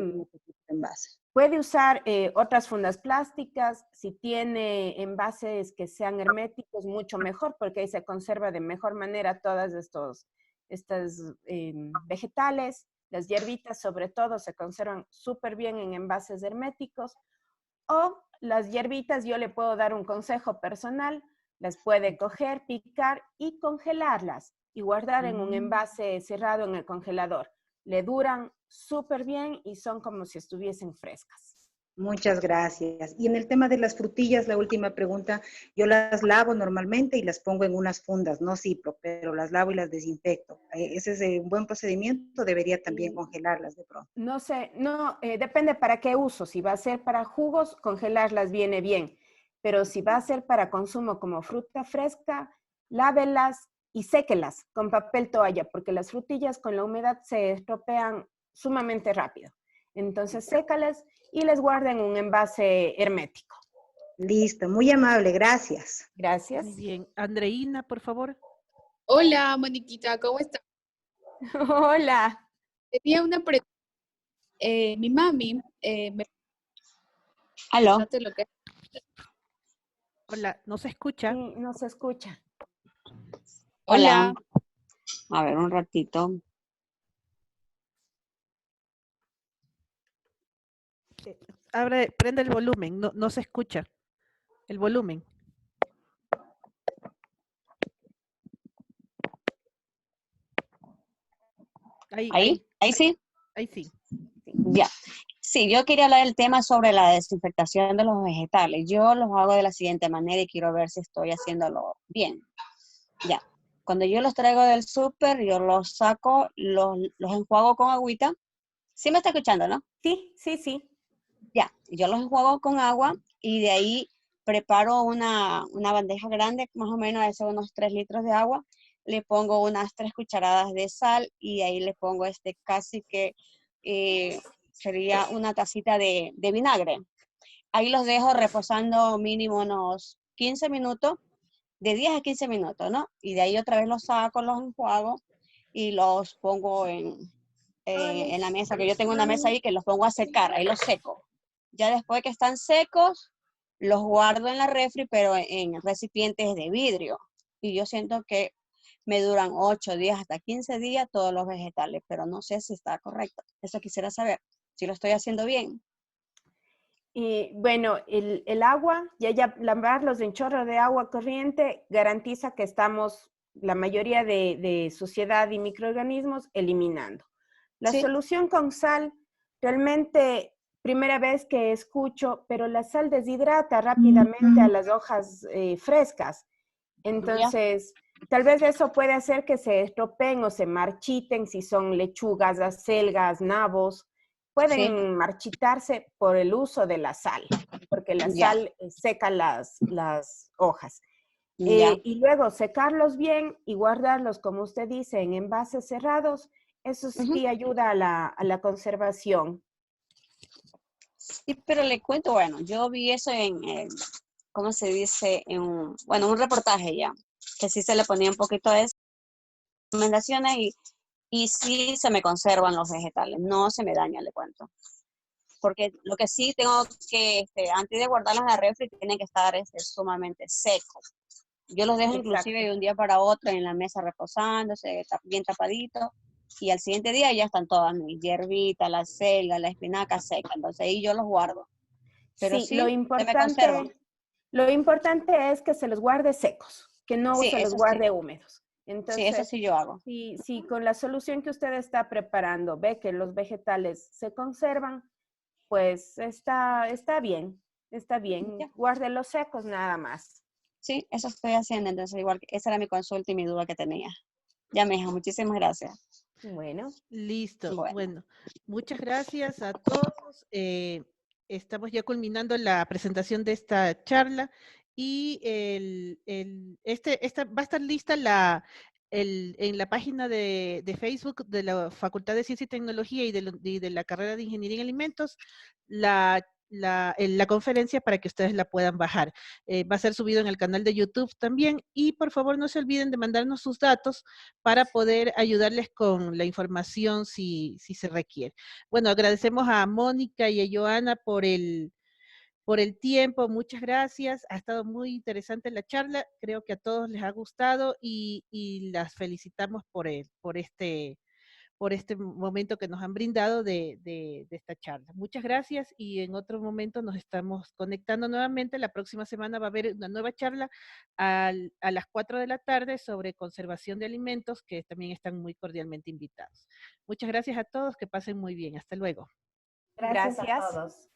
envase? Puede usar otras fundas plásticas. Si tiene envases que sean herméticos, mucho mejor, porque ahí se conserva de mejor manera todas estos vegetales. Las hierbitas, sobre todo, se conservan súper bien en envases herméticos. O las hierbitas, yo le puedo dar un consejo personal, las puede coger, picar y congelarlas y guardar en un envase cerrado en el congelador. Le duran súper bien y son como si estuviesen frescas. Muchas gracias. Y en el tema de las frutillas, la última pregunta, yo las lavo normalmente y las pongo en unas fundas, no Ziploc, pero las lavo y las desinfecto. ¿Ese es un buen procedimiento? ¿Debería también congelarlas de pronto? No sé, depende para qué uso. Si va a ser para jugos, congelarlas viene bien. Pero si va a ser para consumo como fruta fresca, lávelas y séquelas con papel toalla, porque las frutillas con la humedad se estropean sumamente rápido. Entonces, sécalas y les guarda en un envase hermético. Listo, muy amable, gracias. Gracias. Muy bien. Andreina, por favor. Hola, Moniquita, ¿cómo estás? Hola. Tenía una pregunta. mi mami me ¿Aló? preguntó lo que... Hola, ¿no se escucha? Sí, no se escucha. Hola. Hola. A ver, un ratito. Prende el volumen, no se escucha. El volumen. ¿Ahí sí? Ahí sí. Ya. Sí, yo quería hablar del tema sobre la desinfectación de los vegetales. Yo los hago de la siguiente manera y quiero ver si estoy haciéndolo bien. Ya. Cuando yo los traigo del súper, yo los saco, los enjuago con agüita. ¿Sí me está escuchando, no? Sí, sí, sí. Ya, yo los enjuago con agua y de ahí preparo una bandeja grande, más o menos de unos 3 litros de agua. Le pongo unas 3 cucharadas de sal y ahí le pongo casi que sería una tacita de vinagre. Ahí los dejo reposando mínimo unos 15 minutos, de 10 a 15 minutos, ¿no? Y de ahí otra vez los saco, los enjuago y los pongo en la mesa, que yo tengo una mesa ahí que los pongo a secar, ahí los seco. Ya después que están secos, los guardo en la refri, pero en recipientes de vidrio. Y yo siento que me duran 8 días hasta 15 días todos los vegetales, pero no sé si está correcto. Eso quisiera saber, si lo estoy haciendo bien. Y bueno, el agua, ya lavarlos en chorro de agua corriente garantiza que estamos la mayoría de suciedad y microorganismos eliminando. La Sí. solución con sal, realmente, primera vez que escucho, pero la sal deshidrata rápidamente a las hojas frescas. Entonces, tal vez eso puede hacer que se estropeen o se marchiten si son lechugas, acelgas, nabos. Pueden marchitarse por el uso de la sal, porque la sal seca las hojas. Y luego secarlos bien y guardarlos, como usted dice, en envases cerrados, eso sí ayuda a la conservación. Sí, pero le cuento, bueno, yo vi eso ¿cómo se dice? En un reportaje ya, que sí se le ponía un poquito de recomendaciones y sí se me conservan los vegetales, no se me daña, le cuento. Porque lo que sí tengo que, antes de guardarlos en la refri, tienen que estar sumamente secos. Yo los dejo inclusive de un día para otro en la mesa reposándose, bien tapadito, y al siguiente día ya están todas mis hierbitas, la selga, la espinaca seca, entonces ahí yo los guardo. Pero Sí, sí, se me conservan. lo importante es que se los guarde secos, que no Sí, se los eso guarde sí. húmedos. Sí, eso Entonces, sí yo hago. si con la solución que usted está preparando ve que los vegetales se conservan, pues está bien, está bien. Guarde los secos nada más. Sí, eso estoy haciendo, entonces igual, esa era mi consulta y mi duda que tenía. Ya, mija, muchísimas gracias. Bueno. Listo. Bueno, muchas gracias a todos. Estamos ya culminando la presentación de esta charla y esta va a estar lista en la página de Facebook de la Facultad de Ciencia y Tecnología y de la carrera de Ingeniería en Alimentos, la conferencia para que ustedes la puedan bajar. Va a ser subido en el canal de YouTube también y por favor no se olviden de mandarnos sus datos para poder ayudarles con la información si se requiere. Bueno, agradecemos a Mónica y a Joana por el tiempo, muchas gracias, ha estado muy interesante la charla, creo que a todos les ha gustado y las felicitamos por este momento que nos han brindado de esta charla. Muchas gracias y en otro momento nos estamos conectando nuevamente. La próxima semana va a haber una nueva charla a las 4 de la tarde sobre conservación de alimentos, que también están muy cordialmente invitados. Muchas gracias a todos, que pasen muy bien. Hasta luego. Gracias a todos.